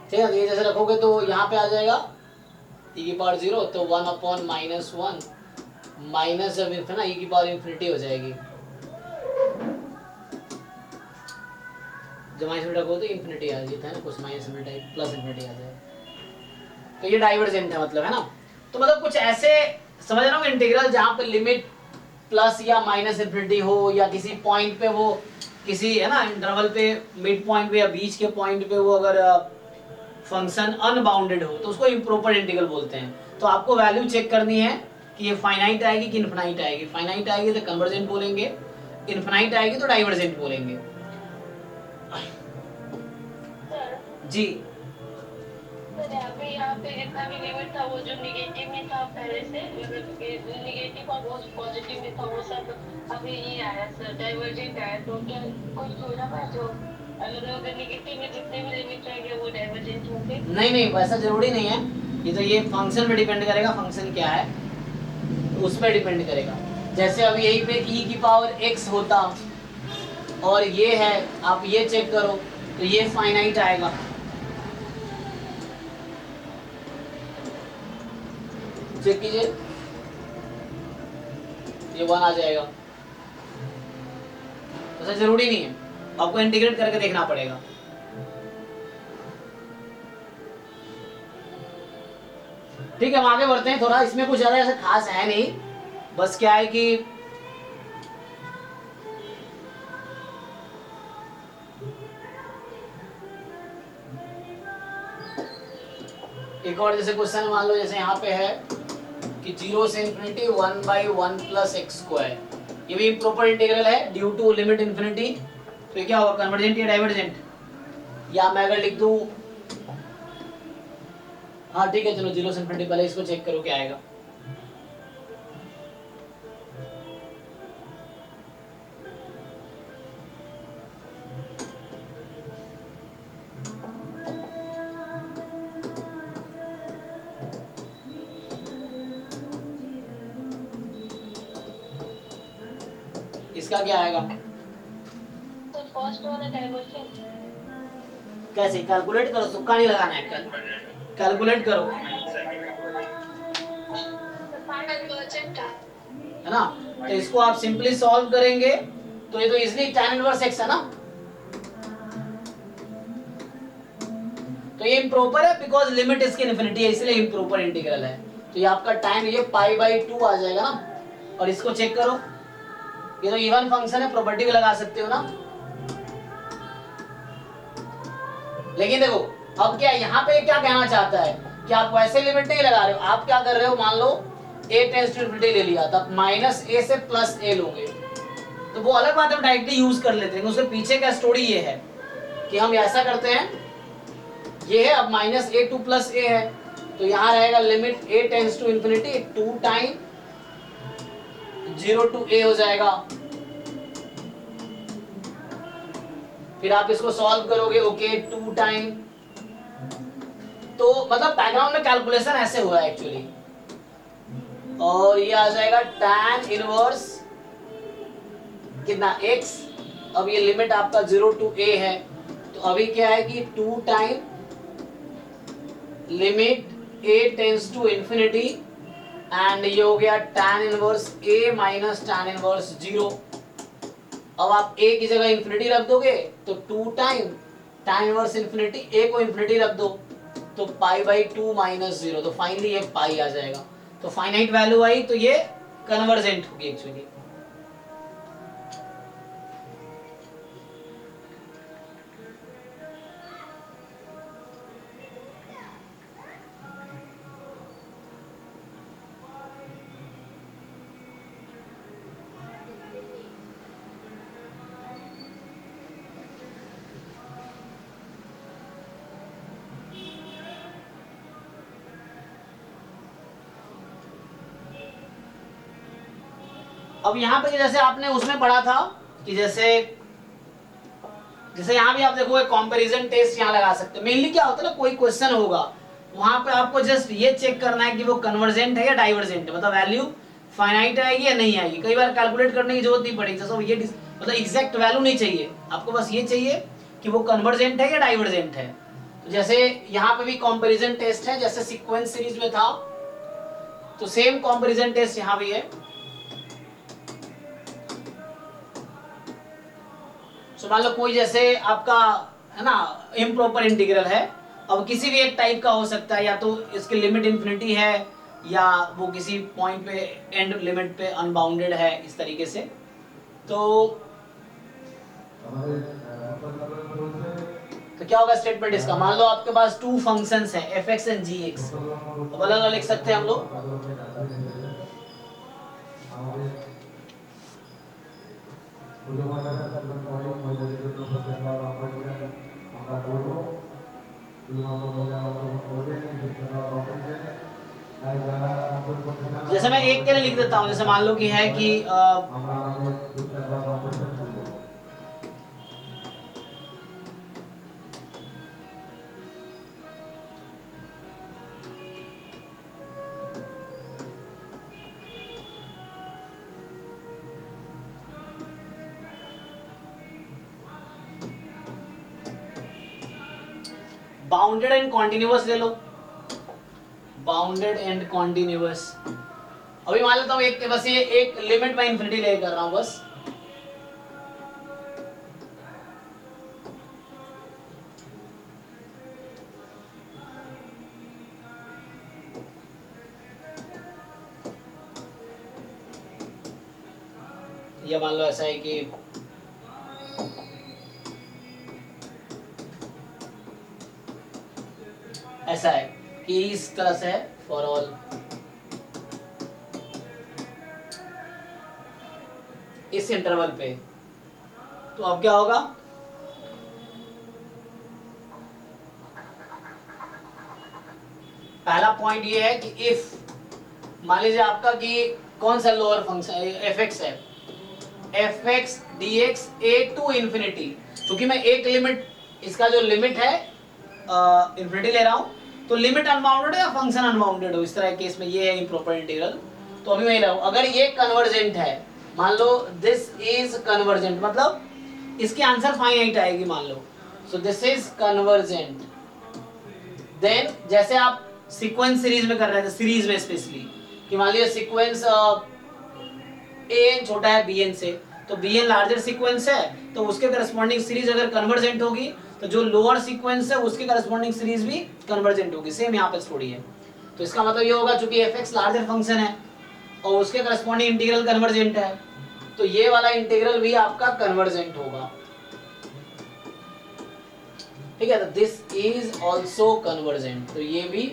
ठीक है। ये जैसे रखोगे तो यहाँ पे आ जाएगा e की पावर 0, तो 1 अपॉन -1 माइनस जब है ना e की पावर इन्फिनिटी हो जाएगी, जब माइनस रखो तो इन्फिनिटी आ जाती है ना, कुछ माइनस इन्फिनिटी प्लस इन्फिनिटी आ जाएगा। तो ये डाइवर्जेंट है मतलब, है ना। तो मतलब कुछ ऐसे समझ रहे हो इंटीग्रल जहाँ पे लिमिट प्लस या माइनस इन्फिनिटी हो, या किसी पॉइंट पे वो किसी है ना इंटरवल पे मिड पॉइंट पे या बीच के पॉइंट पे वो अगर फंक्शन अनबाउंडेड हो तो उसको इम्प्रॉपर इंटीग्रल बोलते हैं। तो आपको वैल्यू चेक करनी है कि ये फाइनाइट आएगी कि इनफिनाइट आएगी। फाइनाइट आएगी तो कन्वर्जेंट बोलेंगे, इनफिनाइट आएगी तो डाइवर्जेंट बोलेंगे। सर जी सर यहाँ पे जितना भी लिमिट था वो जो निगेटिव में था पहले से, निगेटिव और वो पॉजिटिव में था वो सब अभी ये आया सर, डाइवर्जेंट आया। तो क्या कोई थोड़ा है जो अगर निगेटिव में जितने भी लिमिट रहेंगे वो डाइवर्जेंट होंगे? नहीं नहीं, वैसा जरूरी नहीं है। ये तो ये फंक्शन पे डिपेंड करेगा, फंक्शन क्या है तो उस पर डिपेंड करेगा। जैसे अभी यहीं पे e की पावर x होता और ये है, आप ये चेक करो तो ये फाइनाइट आएगा। चेक कीजिए, ये 1 आ जाएगा। ऐसा जरूरी नहीं है, आपको इंटीग्रेट करके देखना पड़ेगा। ठीक है, हम आगे बढ़ते हैं। थोड़ा इसमें कुछ ज्यादा ऐसा खास है नहीं, बस क्या है कि एक और जैसे क्वेश्चन मान लो, जैसे यहाँ पे है कि 0 से इंफिनिटी 1/1 प्लस एक्स स्क्वायर, ये भी इम्प्रॉपर इंटीग्रल है ड्यू टू लिमिट इंफिनिटी। तो ये क्या होगा, कन्वर्जेंट या डाइवर्जेंट? या मैं अगर लिख दूं, हाँ ठीक है चलो 0 से इंफिनिटी, पहले इसको चेक करो क्या आएगा। इसका क्या आएगा? तो फर्स्ट वाला डाइवर्जेंट। कैसे कैलकुलेट करो, तुक्का नहीं लगाना है, कैलकुलेट करो डाइवर्जेंट है ना। तो इसको आप सिंपली सॉल्व करेंगे तो ये तो इजीली tan इनवर्स x है ना। तो ये इम्प्रॉपर है बिकॉज लिमिट इसकी इन्फिनिटी है, इसलिए इम्प्रॉपर इंटीग्रल है। तो ये आपका tan ये π/2 आ जाएगा ना। और इसको चेक करो, ये तो इवन फंक्शन है, प्रॉपर्टी भी लगा सकते हो ना। लेकिन देखो अब क्या यहाँ पे क्या कहना चाहता है कि आप वैसे लिमिट नहीं लगा रहे हो, आप क्या कर रहे हो, मान लो a टेंड्स टू इनफिनिटी ले लिया, तब -a से +a लोगे तो वो अलग बात है, डायरेक्टली यूज कर लेते हैं। उसके पीछे का स्टोरी ये है कि हम ऐसा करते हैं, ये है अब -a to +a है, तो यहाँ रहेगा limit a tends to infinity 2 time 0 to a हो जाएगा। फिर आप इसको सॉल्व करोगे, ओके 2 टाइम, तो मतलब बैकग्राउंड में कैलकुलेशन ऐसे हुआ है एक्चुअली। और ये आ जाएगा tan इनवर्स कितना x। अब ये लिमिट आपका 0 to a है, तो अभी क्या है कि 2 time limit a tends to infinity and ये हो गया tan inverse a minus tan inverse 0। अब आप a की जगह इन्फिनिटी रख दोगे तो 2 time tan inverse infinity, a को इन्फिनिटी रख दो तो π/2 माइनस 0, तो फाइनली ये पाई आ जाएगा। तो फाइनाइट वैल्यू आई तो ये कन्वर्जेंट होगी एक्चुअली। अब यहाँ पे जैसे आपने उसमें पढ़ा था कि जैसे यहाँ भी आप देखोगे कंपैरिजन टेस्ट यहाँ लगा सकते हो। मेनली क्या होता है ना, कोई क्वेश्चन होगा वहां पे आपको जस्ट ये चेक करना है कि वो कन्वर्जेंट है या डाइवर्जेंट है, मतलब वैल्यू फाइनाइट आएगी या नहीं आएगी। कई बार कैलकुलेट करने की जरूरत नहीं पड़ेगी, जैसे ये मतलब एग्जैक्ट वैल्यू नहीं चाहिए आपको, बस ये चाहिए कि वो कन्वर्जेंट है या डाइवर्जेंट है। तो जैसे यहाँ पे भी कंपैरिजन टेस्ट है, जैसे सीक्वेंस सीरीज में था तो सेम कंपैरिजन टेस्ट यहाँ भी है। तो मान लो कोई जैसे आपका है ना इम्प्रॉपर इंटीग्रल है, अब किसी भी एक टाइप का हो सकता है, या तो इसकी लिमिट इंफिनिटी है या वो किसी पॉइंट पे एंड लिमिट पे अनबाउंडेड है, इस तरीके से। तो আমাদের উত্তর বলছে तो क्या होगा स्टेटमेंट इसका, मान लो आपके पास टू फंक्शंस है f x and g x, अब अलग अलग लिख सकते हैं हम लोग। আমাদের উদ্যোগমাতারা তাদের পরে মহিলাদের জন্য প্রত্যেক অপারেশন আমরা করব শুধুমাত্র মহিলা অংশগ্রহণ করবেন বিশ্বনাথ অপারেশন তাই যারা অংশগ্রহণ করতে চান जैसे मैं एक के लिए लिख देता हूँ, जैसे मान लो कि है कि আমরা আমাদের বিশ্বনাথ অপারেশন করব बाउंडेड एंड कॉन्टिन्यूअस ले लो, बाउंडेड एंड कॉन्टिन्यूअस। अभी मान लेता हूँ एक, बस ये एक लिमिट में इन्फिनिटी ले कर रहा हूँ बस, ये मान लो ऐसा है कि ऐसा है कि इस तरह से है फॉर ऑल, इस इंटरवल पे। तो अब क्या होगा, पहला पॉइंट ये है कि इफ मान लीजिए आपका कि कौन सा लोअर फंक्शन एफ एक्स है, f x d x a to infinity, क्योंकि मैं एक लिमिट, इसका जो लिमिट है इन्फिनिटी ले रहा हूं, तो लिमिट अनबाउंडेड है या फंक्शन अनबाउंडेड हो, इस तरह के केस में ये है इम्प्रॉपर इंटीग्रल। तो अभी मैं ले रहा हूं, अगर ये कन्वर्जेंट है, मान लो दिस इज कन्वर्जेंट, मतलब इसकी आंसर फाइनाइट आएगी मान लो, so this is convergent. Then जैसे आप सीक्वेंस सीरीज में कर रहे थे, सीरीज में स्पेशली कि मान लीजिए सीक्वेंस ए एन छोटा है बी एन से, तो बी एन लार्जर सीक्वेंस है, तो उसके करस्पॉन्डिंग सीरीज अगर कन्वर्जेंट होगी तो जो लोअर सीक्वेंस है उसके करस्पॉन्डिंग सीरीज भी कन्वर्जेंट होगी। सेम यहाँ पे स्टोरी है। तो इसका मतलब ये होगा चूंकि एफ एक्स लार्जर फंक्शन है और उसके करस्पॉन्डिंग इंटीग्रल कन्वर्जेंट है, तो ये वाला इंटीग्रल भी आपका कन्वर्जेंट होगा। ठीक है, तो दिस इज ऑल्सो कन्वर्जेंट, तो ये भी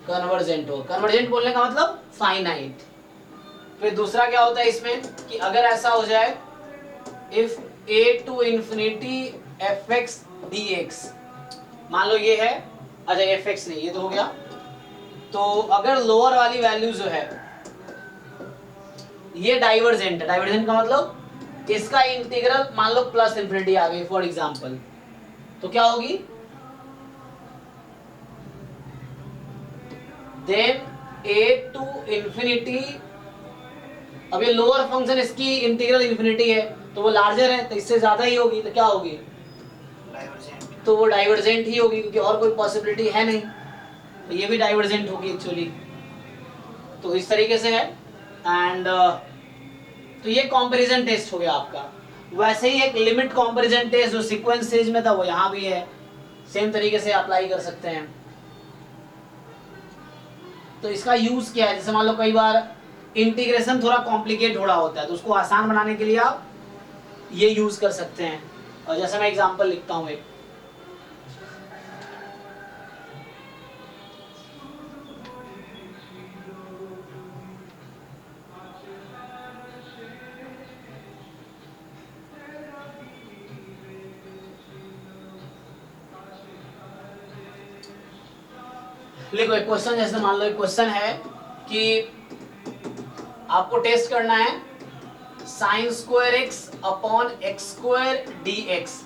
कन्वर्जेंट हो। कन्वर्जेंट बोलने का मतलब फाइनाइट। फिर दूसरा क्या होता है इसमें कि अगर ऐसा हो जाए if a to infinity f x d x, मान लो ये है, अच्छा एफ एक्स नहीं, ये तो हो गया। तो अगर लोअर वाली वैल्यू जो है ये डाइवर्जेंट है, डाइवर्जेंट का मतलब इसका इंटीग्रल मान लो प्लस इंफिनिटी आ गई फॉर एग्जांपल, तो क्या होगी, देन ए टू इंफिनिटी, अब ये लोअर फंक्शन इसकी इंटीग्रल इंफिनिटी है तो वो लार्जर है, तो इससे ज्यादा ही होगी, तो क्या होगी, तो वो डाइवर्जेंट ही होगी, क्योंकि और कोई पॉसिबिलिटी है नहीं, तो ये भी डाइवर्जेंट होगी एक्चुअली। तो इस तरीके से है। एंड तो ये कंपैरिजन टेस्ट हो गया आपका। वैसे ही एक लिमिट कंपैरिजन टेस्ट जो सीक्वेंस सीरीज में था वो यहाँ भी है, सेम तरीके से अप्लाई कर सकते हैं। तो इसका यूज क्या है, जैसे मान लो कई बार इंटीग्रेशन थोड़ा कॉम्प्लिकेट हो रहा होता है, तो उसको आसान बनाने के लिए आप ये यूज कर सकते हैं। और जैसे मैं एग्जांपल लिखता हूँ एक, लिखो एक क्वेश्चन, जैसे मान लो एक क्वेश्चन है कि आपको टेस्ट करना है sine square x upon x square D x,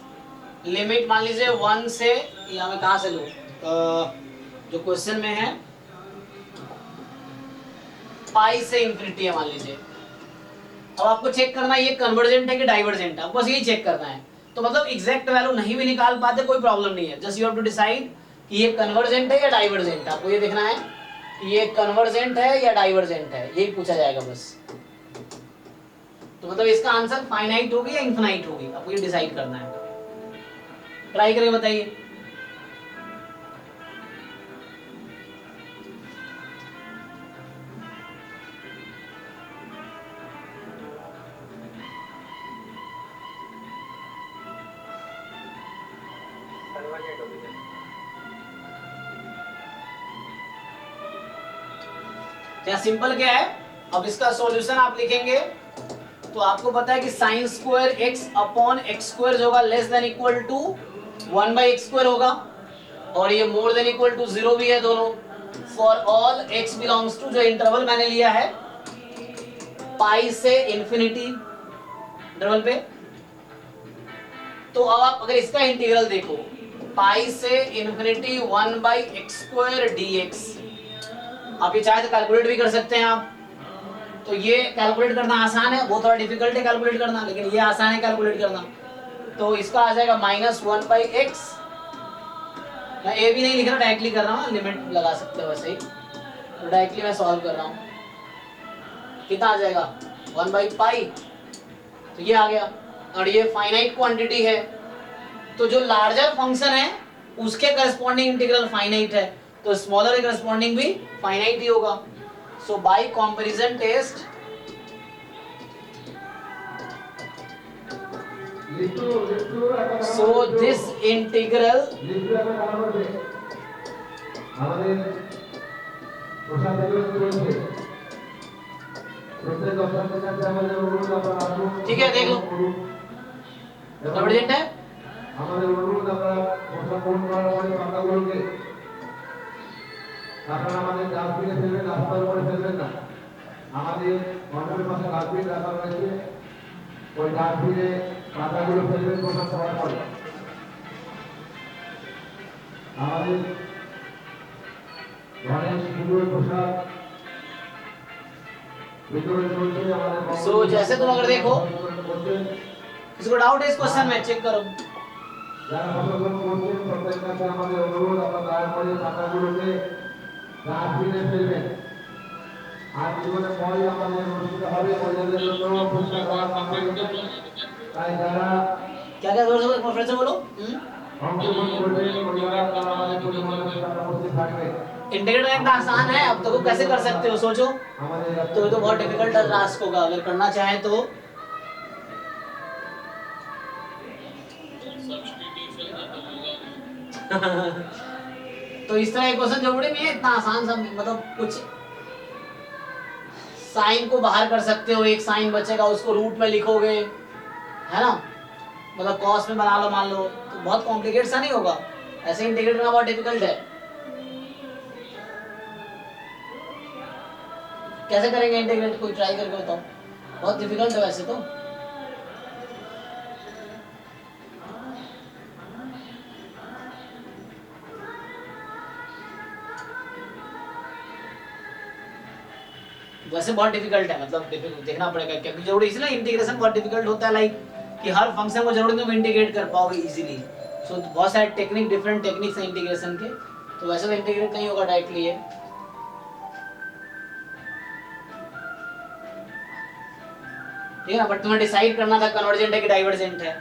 limit मान लीजिए 1 से, या मैं कहाँ से लूँ, जो क्वेश्चन में है पाई से इंफिनिटी है मान लीजिए। अब आपको चेक करना है ये कन्वर्जेंट है कि डाइवर्जेंट है, आपको बस यही चेक करना है। तो मतलब एग्जैक्ट वैल्यू नहीं भी निकाल पाते कोई प्रॉब्लम नहीं है, just you have to decide कि ये कन्वर्जेंट है या डाइवर्जेंट है। आपको ये देखना है कि ये कन्वर्जेंट है या डाइवर्जेंट है, यही पूछा जाएगा बस। तो मतलब इसका आंसर फाइनाइट होगी या इनफिनाइट होगी, आपको ये डिसाइड करना है। ट्राई करके बताइए। डाइवर्जेंट हो गया। क्या सिंपल क्या है, अब इसका सॉल्यूशन आप लिखेंगे तो आपको पता है कि sine square x upon x square जो होगा less than equal to 1/x² होगा, और ये मोर देन इक्वल टू 0 भी है दोनों। For all x belongs to, जो इंटरवल मैंने लिया है पाई से इंफिनिटी इंटरवल पे, तो अब आप अगर इसका इंटीग्रल देखो पाई से इंफिनिटी 1/x² dx, आप ये चाहे तो कैलकुलेट भी कर सकते हैं आप, तो ये कैलकुलेट करना आसान है, वो थोड़ा डिफिकल्ट है कैलकुलेट करना, लेकिन ये आसान है कैलकुलेट करना। तो इसका आ जाएगा -1/x, मैं ए भी नहीं लिख रहा, डायरेक्टली कर रहा हूँ, लिमिट लगा सकते हो वैसे ही, तो डायरेक्टली मैं सॉल्व कर रहा हूँ। कितना आ जाएगा 1/पाई, तो ये आ गया, और ये फाइनाइट क्वांटिटी है, तो जो लार्जर फंक्शन है उसके करस्पॉन्डिंग इंटीग्रल फाइनाइट है, तो स्मॉलर के करस्पॉन्डिंग भी फाइनाइट ही होगा। So by comparison test so this integral আমাদের প্রশাসনিক চলছে প্রত্যেক অফিসের কাছে আমাদের অনুরোধ আপনারা আসুন। ठीक है, देख लो डाइवर्जेंट है, আমাদের অনুরোধ আপনারা প্রশাসন করার পরে টাকাগুলোকে আপনারা আমাদের ডাস্টবিনে ফেলবেন, রাস্তার উপরে ফেলবেন না। আমাদের মন্ডপের পাশে ডাস্টবিন রাখা রয়েছে, ওই ডাস্টবিনে টাকাগুলো ফেলবেন প্রশাসন করার পরে। আমাদের গণেশ পুজোর প্রসাদ वितरण चलছে আমাদের। सो जैसे तुम अगर देखो किसी को डाउट है इस क्वेश्चन में, चेक करो। যারা প্রশাসন করছেন প্রত্যেক কাছে আমাদের অনুরোধ আপনারা দয়া করে টাকাগুলোকে ডাস্টবিনে ফেলবেন। আর জীবনে পরে আমাদের অনুষ্ঠিত হবে মহিলাদের জন্য পুরস্কার দেওয়ার কম্পিটিশন, তাই যারা क्या क्या जोर से फिर से बोलो। অংশগ্রহণ করবেন মহিলারা তারা আমাদের পরিমাণে টাকা উপস্থিত থাকবে। इंटीग्रेट करना आसान है, अब देखो कैसे कर सकते हो, सोचो। আমাদের तो ये तो बहुत डिफिकल्ट टास्क होगा, अगर करना चाहे तो। तो इस तरह के क्वेश्चन जरूरी नहीं है इतना आसान सा, मतलब कुछ साइन को बाहर कर सकते हो, एक साइन बचेगा उसको रूट में लिखोगे, है ना, मतलब कॉस में बना लो मान लो, तो बहुत कॉम्प्लिकेट सा नहीं होगा, ऐसे इंटीग्रेट करना बहुत डिफिकल्ट है। कैसे करेंगे इंटीग्रेट, कोई ट्राई करके बताओ, बहुत डिफिकल्ट है वैसे तो। वैसे बहुत डिफिकल्ट है, मतलब देखना पड़ेगा, क्योंकि जरूरी इसलिए इंटीग्रेशन बहुत डिफिकल्ट होता है, लाइक कि हर फंक्शन को जरूरी तुम इंटीग्रेट कर पाओगे इजीली। सो बहुत सारे टेक्निक, डिफरेंट टेक्निक्स हैं इंटीग्रेशन के, तो वैसे तो इंटीग्रेट नहीं होगा डायरेक्टली ये। ठीक है ना, बट तुम्हें डिसाइड करना था कन्वर्जेंट है कि डाइवर्जेंट है,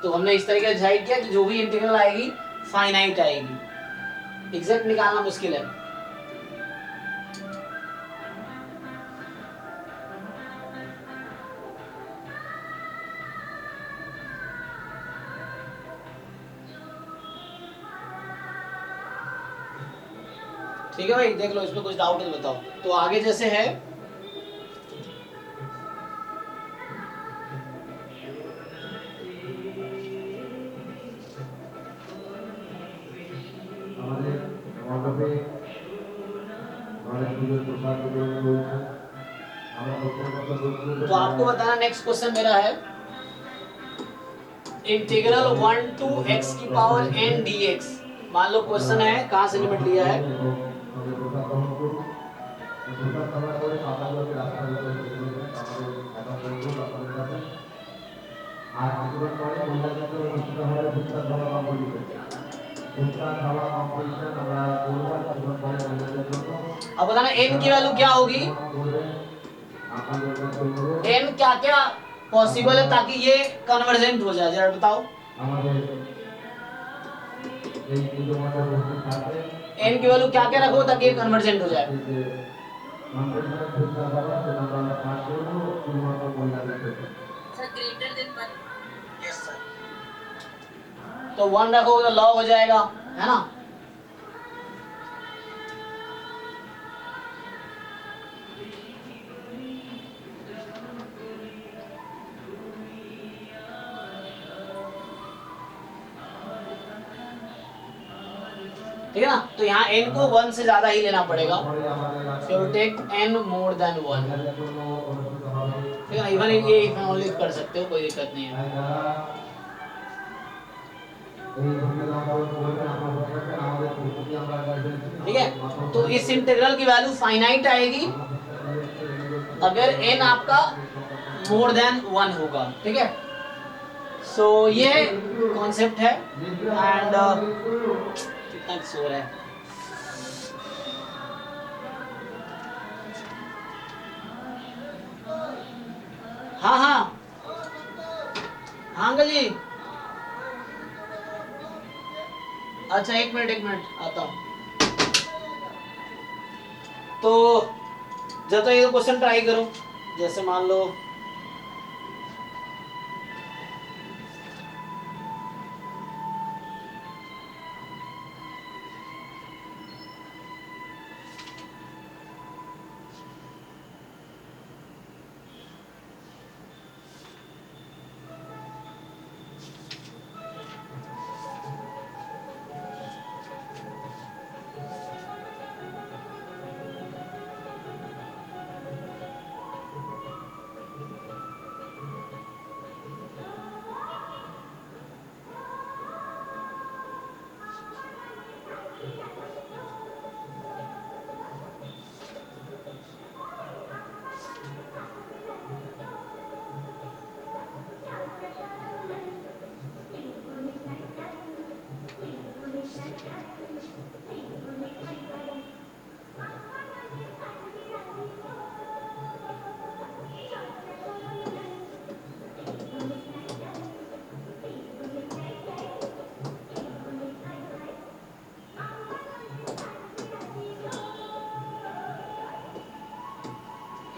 तो हमने इस तरीके से डिसाइड किया कि जो भी इंटीग्रल आएगी फाइनाइट आएगी, एग्जैक्ट निकालना मुश्किल है। ठीक है भाई, देख लो, इसमें कुछ डाउट है तो बताओ। तो आगे जैसे है আমাদের মণ্ডপে গণেশ পুজোর প্রসাদ বিতরণ রয়েছে। আমরা तो आपको बताना, नेक्स्ट क्वेश्चन मेरा है इंटीग्रल 1 to x की पावर n dx। मान लो क्वेश्चन है, कहाँ से लिमिट लिया है, আর কিছুক্ষণ পরে মহিলাদেরকে অনুষ্ঠিত হবে ফুটবল খেলা কম্পিটিশন। ফুটবল খেলা কম্পিটিশন আমরা করবো কিছুক্ষণ পরে মহিলাদের জন্য। अब बताना n की वैल्यू क्या होगी, n क्या क्या पॉसिबल है ताकि ये कन्वर्जेंट हो जाए, जरा बताओ। আমাদের এই পুজো মণ্ডপে উপস্থিত থাকবে n की वैल्यू क्या क्या रखो ताकि ये कन्वर्जेंट हो जाए। মণ্ডপে ফুটবল খেলা সেটা আমরা পাস করবো শুধুমাত্র মহিলাদের জন্য। Sir greater than 1। Yes sir. तो 1 रखोगे तो log हो जाएगा, है ना। ठीक है ना, तो यहाँ n को 1 से ज्यादा ही लेना पड़ेगा, so take n more than 1, ठीक है ना। इवन ये इफ ओनली कर सकते हो, कोई दिक्कत नहीं है। ठीक है, तो इस इंटीग्रल की वैल्यू फाइनाइट आएगी अगर n आपका मोर देन 1 होगा, ठीक है। सो ये कॉन्सेप्ट है। एंड कितना शोर है। हाँ हाँ हाँ अंकल जी, अच्छा एक मिनट आता हूँ। तो जब तक ये क्वेश्चन ट्राई करो, जैसे मान लो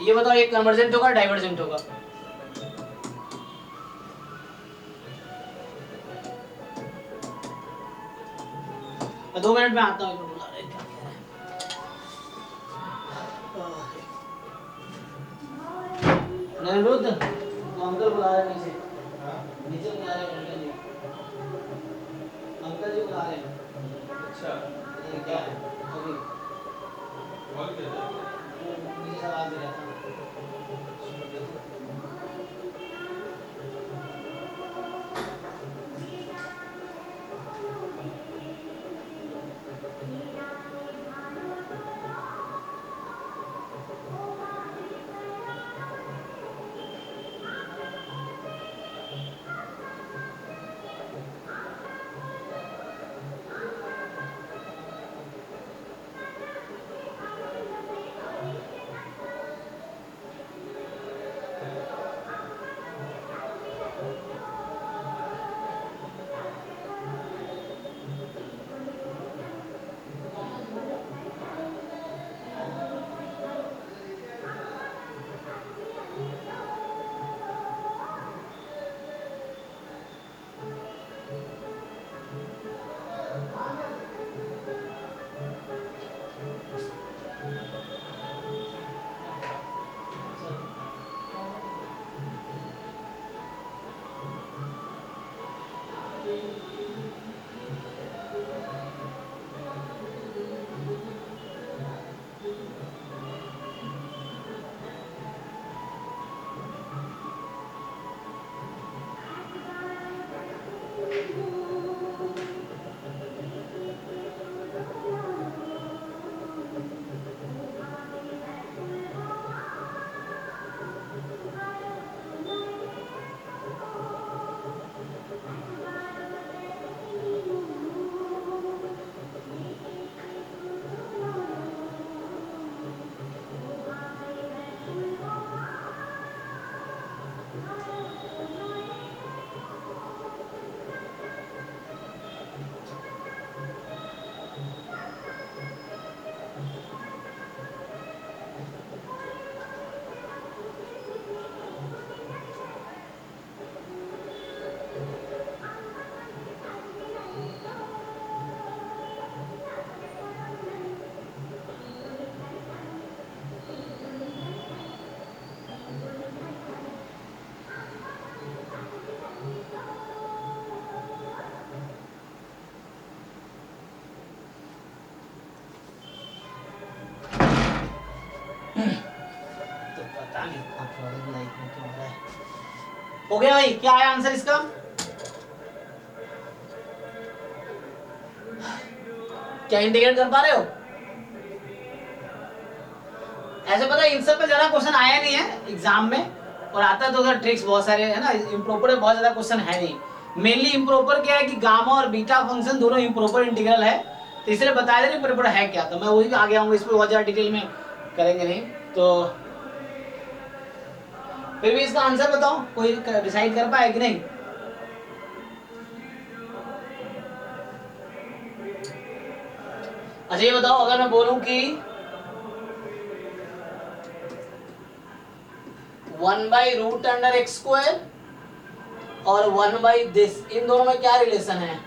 ये बताओ, ये कन्वर्जेंट होगा डाइवर्जेंट होगा? मैं 2 मिनट में आता हूँ, बुला रहे क्या कह रहे हैं। निरुद्ध, तो अंकल बुला रहे नीचे, नीचे बुला रहे हैं अंकल जी, अंकल जी बुला रहे हैं। अच्छा, ये क्या है अभी नीचे आवाज दे रहा था। तो पता नहीं अपलोडिंग लाइक में क्यों हो रहा है। हो गया भाई, क्या है आंसर इसका? क्या इंटीग्रेट कर पा रहे हो? ऐसे पता है इन सब पे ज्यादा क्वेश्चन आया नहीं है एग्जाम में, और आता है तो उधर ट्रिक्स बहुत सारे है ना, इम्प्रॉपर में बहुत ज्यादा क्वेश्चन है नहीं। मेनली इम्प्रॉपर क्या है कि गामा और बीटा फंक्शन दोनों इम्प्रॉपर इंटीग्रल है, तो इसलिए बताया नहीं इम्प्रॉपर है क्या, तो मैं वही आगे आऊंगा, इस पर बहुत ज्यादा डिटेल में करेंगे नहीं। तो फिर भी इसका आंसर बताओ, कोई डिसाइड कर पाए कि नहीं? अच्छा ये बताओ, अगर मैं बोलूं कि 1/√x² और 1/this, इन दोनों में क्या रिलेशन है?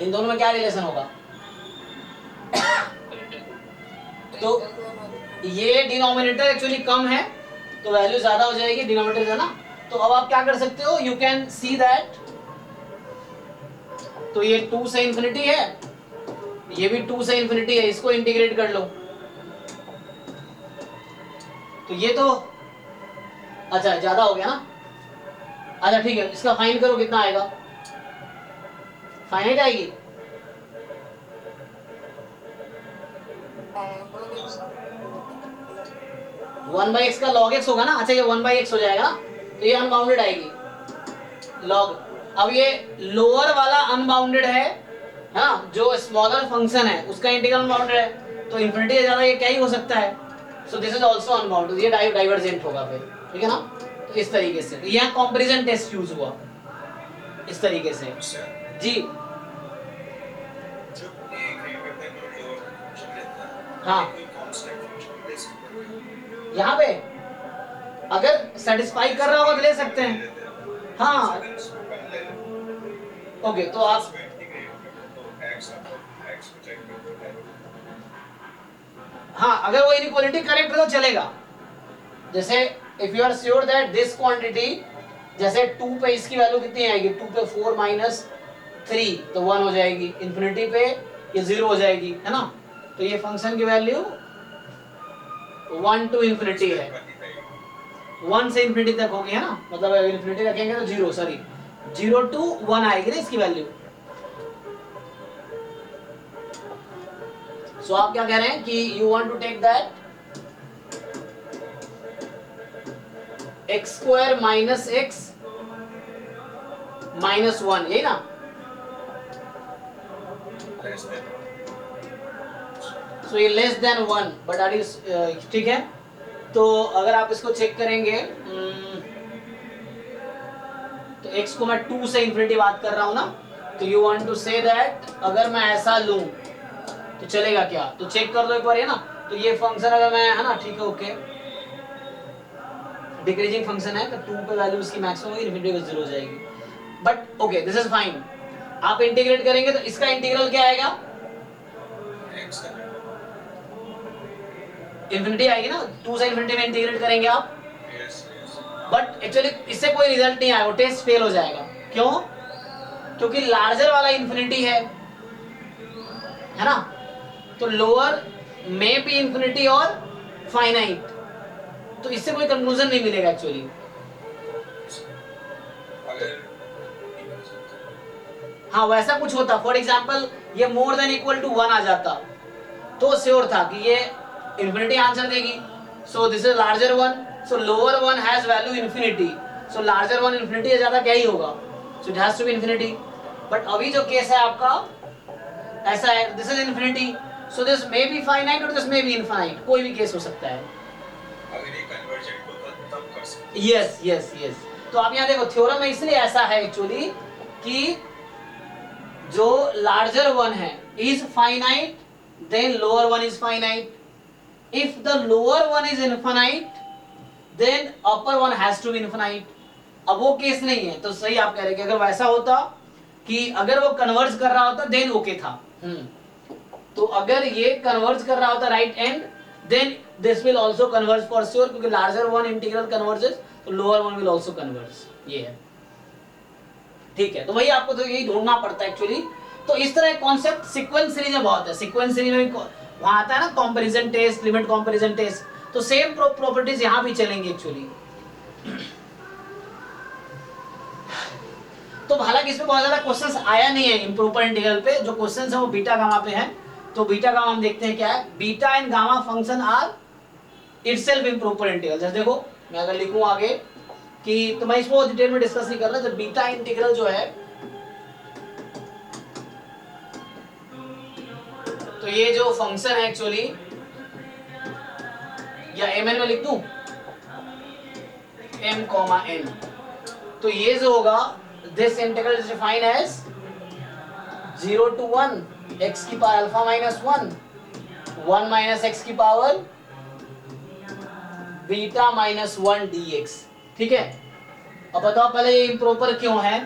इन दोनों में क्या रिलेशन होगा? तो ये डिनोमिनेटर एक्चुअली कम है तो वैल्यू ज्यादा हो जाएगी, डिनोमिनेटर है ना। तो अब आप क्या कर सकते हो, यू कैन सी दैट, तो ये 2 से इंफिनिटी है, ये भी 2 से इंफिनिटी है, इसको इंटीग्रेट कर लो। तो ये तो अच्छा ज्यादा हो गया ना। अच्छा ठीक है, इसका फाइंड करो कितना आएगा, फाइनाइट आएगी। वन बाई एक्स का log x होगा ना। अच्छा ये 1/x हो जाएगा ना, तो ये अनबाउंडेड आएगी log। अब ये लोअर वाला अनबाउंडेड है ना, जो स्मॉलर फंक्शन है उसका इंटीग्रल अनबाउंडेड है, तो इंफिनिटी से ज्यादा ये क्या ही हो सकता है। So this is also unbounded, ये डाइवर्जेंट होगा फिर, ठीक है ना। तो इस तरीके से, तो यहाँ कंपैरिजन टेस्ट यूज हुआ इस तरीके से जी। हाँ यहाँ पे अगर सेटिस्फाई कर रहा होगा तो ले सकते हैं। हाँ ओके, तो आप हाँ अगर वो इनइक्वालिटी करेक्ट है तो चलेगा। जैसे if you are sure that this quantity, जैसे 2 पे इसकी वैल्यू कितनी आएगी, 2 पे 4 माइनस 3 तो 1 हो जाएगी, इंफिनिटी पे ये 0 हो जाएगी, है ना। तो ये फंक्शन की वैल्यू 1 to इंफिनिटी है, 1 से इंफिनिटी तक होगी, है ना। मतलब इंफिनिटी रखेंगे तो 0, सॉरी 0 to 1 आएगी ना इसकी वैल्यू। सो आप क्या कह रहे हैं कि you want to take that x² minus x minus 1, यही ना। सो ये less than 1, but are you ठीक है। तो अगर आप इसको चेक करेंगे तो x को मैं 2 से इंफिनिटी बात कर रहा हूं ना, तो you want to say that अगर मैं ऐसा लूं तो चलेगा क्या, तो चेक कर दो एक बार, है ना। तो ये फंक्शन अगर मैं, है ना, ठीक है ओके, डिक्रीजिंग फंक्शन है तो 2 पे वैल्यू इसकी मैक्सिमम होगी, इंफिनिटी पे 0 हो जाएगी, but okay this is fine. आप इंटीग्रेट करेंगे तो इसका इंटीग्रल क्या आएगा, इंफिनिटी आएगी ना, 2 से इंफिनिटी में इंटीग्रेट करेंगे आप, बट एक्चुअली इससे कोई रिजल्ट नहीं आएगा, वो टेस्ट फेल हो जाएगा। क्यों? क्योंकि लार्जर वाला इंफिनिटी है ना, तो लोअर में भी इंफिनिटी और फाइनाइट, तो इससे कोई कंक्लूजन नहीं मिलेगा एक्चुअली। हाँ वैसा कुछ होता, फॉर एग्जांपल ये मोर देन इक्वल टू 1 आ जाता तो श्योर था कि ये इंफिनिटी आंसर देगी। So this is larger one, so lower one has value infinity, so larger one infinity से ज्यादा क्या ही होगा, so it has to be infinity. But अभी जो केस है आपका ऐसा है, this is infinity, so this may be finite और दिस मे बी इनफाइनाइट, कोई भी केस हो सकता है। अगर ये कन्वर्जेंट होता तब कर सकते। Yes yes yes. तो आप यहाँ देखो थ्योरम में इसलिए ऐसा है एक्चुअली कि जो लार्जर वन है is finite, then lower one is finite. If the lower one is infinite then upper one has to be infinite. अब वो केस नहीं है, तो सही आप कह रहे हैं कि अगर वैसा होता कि अगर वो कन्वर्ज कर रहा होता देन ओके था। तो अगर ये कन्वर्ज कर रहा होता right and, then this will also converge for sure, क्योंकि लार्जर वन इंटीग्रल कन्वर्जेस तो lower one will also converge, ये है। ठीक है, तो वही आपको तो यही ढूंढना पड़ता है एक्चुअली। तो इस तरह कॉन्सेप्ट सीक्वेंस सीरीज में बहुत है, सीक्वेंस सीरीज में भी वहां आता है ना comparison test, limit comparison test, तो सेम प्रॉपर्टीज यहां भी चलेंगी एक्चुअली। तो हालांकि इसमें बहुत ज्यादा क्वेश्चंस आया नहीं है इंप्रोपर इंटीग्रल पे, जो क्वेश्चंस है वो बीटा गामा पे है। तो बीटा गामा हम देखते हैं क्या है, beta and gamma function are itself improper integral. जैसे देखो मैं अगर लिखूं आगे कि, तो मैं इसको डिटेल में डिस्कस नहीं कर रहा, जब बीटा इंटीग्रल जो है, तो ये जो फंक्शन है एक्चुअली, या mn में लिख दूं m, n, तो ये जो होगा, this integral is defined as 0 to 1 x की power alpha minus 1 minus x की पावर बीटा माइनस 1 dx। ठीक है, अब बताओ पहले ये इम्प्रॉपर क्यों है?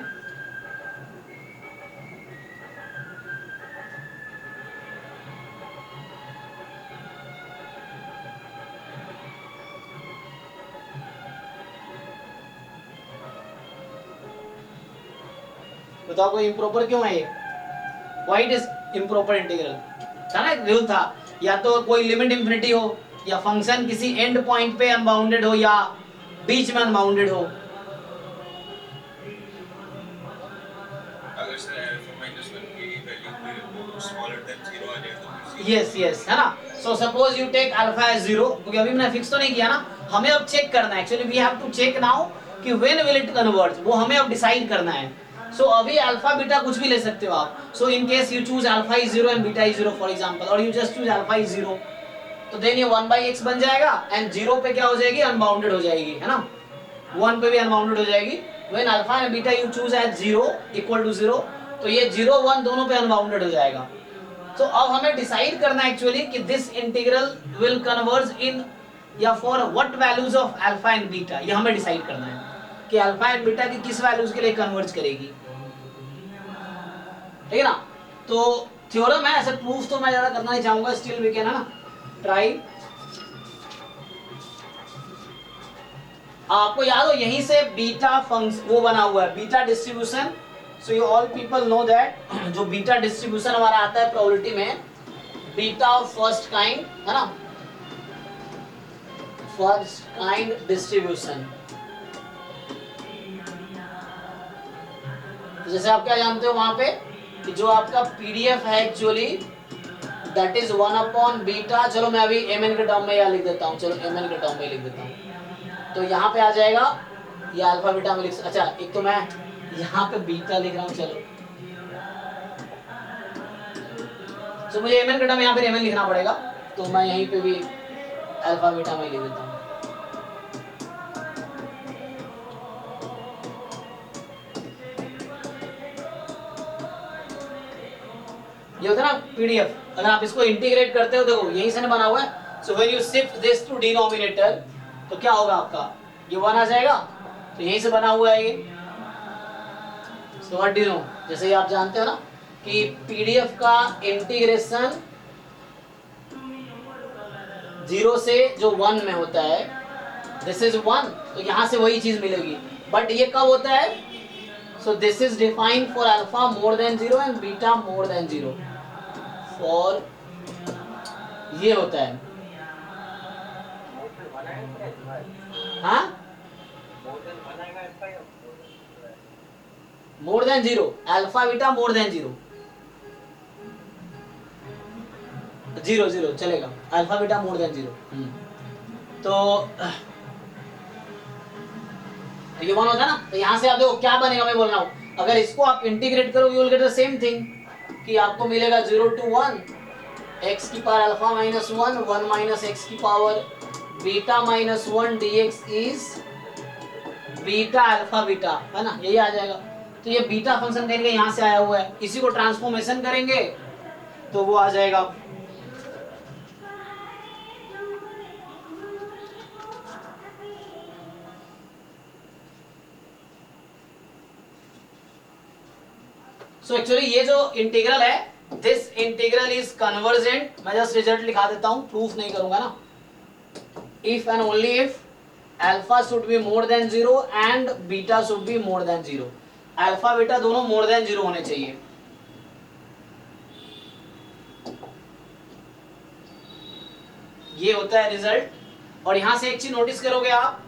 बताओ कोई इम्प्रॉपर क्यों है ये? Why it is improper integral? था ना एक रूल था, या तो कोई लिमिट इंफिनिटी हो, या फंक्शन किसी एंड पॉइंट पे अनबाउंडेड हो, या बीच में अनबाउंडेड हो। अगर सर अल्फा माइनस 1 की वैल्यू स्मॉलर देन 0 आ जाए तो यस यस, है ना। So suppose you take alpha as 0, क्योंकि अभी मैंने फिक्स तो नहीं किया ना, हमें अब चेक करना है actually, we have to check now कि व्हेन विल इट कन्वर्ज, वो हमें अब डिसाइड करना है। सो अभी अल्फा बीटा कुछ भी ले सकते हो आप। So in case you choose alpha is 0 and beta is 0 for example, और you just choose alpha is 0, तो देन ये 1/x बन जाएगा, एंड 0 पे क्या हो जाएगी, अनबाउंडेड हो जाएगी, है ना। 1 पे भी अनबाउंडेड हो जाएगी। When alpha and beta you choose as 0 equal to 0, तो ये 0 1 दोनों पे अनबाउंडेड हो जाएगा। तो अब हमें डिसाइड करना एक्चुअली कि दिस इंटीग्रल विल कन्वर्ज इन, या for what values of alpha and beta, ये हमें डिसाइड करना है कि अल्फा एंड बीटा की किस वैल्यूज के लिए कन्वर्ज करेगी, ठीक है ना। तो थ्योरम है, ऐसे प्रूफ तो मैं ज्यादा करना नहीं चाहूंगा, स्टिल वी कैन, है ना, ट्राई। आपको याद हो यहीं से बीटा फंक्शन वो बना हुआ है, beta distribution. So you all people know that जो बीटा डिस्ट्रीब्यूशन हमारा आता है प्रोबेबिलिटी में, बीटा ऑफ फर्स्ट काइंड, है ना, फर्स्ट काइंड डिस्ट्रीब्यूशन। जैसे आप क्या जानते हो वहां पे कि जो आपका पीडीएफ है एक्चुअली दैट इज 1 बीटा, चलो मैं अभी mn के टर्म में या लिख देता हूँ, चलो mn के टर्म में लिख देता हूँ, तो यहाँ पे आ जाएगा, या अल्फा बीटा में लिख, अच्छा एक तो मैं यहाँ पे बीटा लिख रहा हूँ, चलो तो मुझे mn का टर्म यहाँ पे mn लिखना पड़ेगा, तो मैं यहीं पे भी अल्फा बीटा में लिख देता हूँ। ये होता है ना पीडीएफ, अगर आप इसको इंटीग्रेट करते हो, देखो यहीं से बना हुआ है। So when you shift this to denominator, तो क्या होगा आपका, ये 1 आ जाएगा, तो यहीं से बना हुआ है ये। So what do you know, जैसे ही आप जानते हो ना कि पीडीएफ का इंटीग्रेशन 0 से जो 1 में होता है, दिस इज 1, तो यहां से वही चीज मिलेगी, बट ये कब होता है, so this is defined for alpha more than 0 and beta more than 0, for ये होता है, हाँ more than 0, alpha beta more than 0, 0 0 चलेगा, अल्फा बीटा मोर देन 0। तो ये 1 होता है ना, तो यहाँ से आप देखो क्या बनेगा, मैं बोल रहा हूँ अगर इसको आप इंटीग्रेट करोगे you will get the same thing, कि आपको मिलेगा 0 to 1 x की power alpha minus 1 minus x की power beta minus 1 dx is beta alpha beta, है ना, यही आ जाएगा। तो ये बीटा फंक्शन कहेंगे यहाँ से आया हुआ है, इसी को ट्रांसफॉर्मेशन करेंगे तो वो आ जाएगा। सो एक्चुअली ये जो इंटीग्रल है, दिस इंटीग्रल इज कन्वर्जेंट, मैं जस्ट रिजल्ट लिखा देता हूं, प्रूफ नहीं करूंगा ना। If and only if alpha should be more than 0 and beta should be more than 0, alpha beta दोनों मोर देन 0 होने चाहिए। ये होता है रिजल्ट। और यहां से एक चीज नोटिस करोगे आप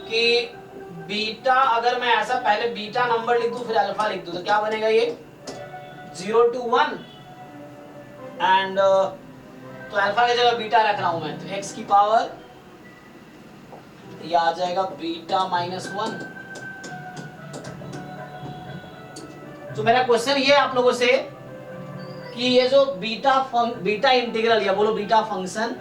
कि बीटा, अगर मैं ऐसा पहले बीटा नंबर लिख दूं फिर अल्फा लिख दूं तो क्या बनेगा, ये 0 to 1 एंड तो अल्फा की जगह बीटा रख रहा हूं मैं, तो x की पावर ये आ जाएगा बीटा माइनस 1। तो मेरा क्वेश्चन ये आप लोगों से कि ये जो बीटा इंटीग्रल या बोलो बीटा फंक्शन,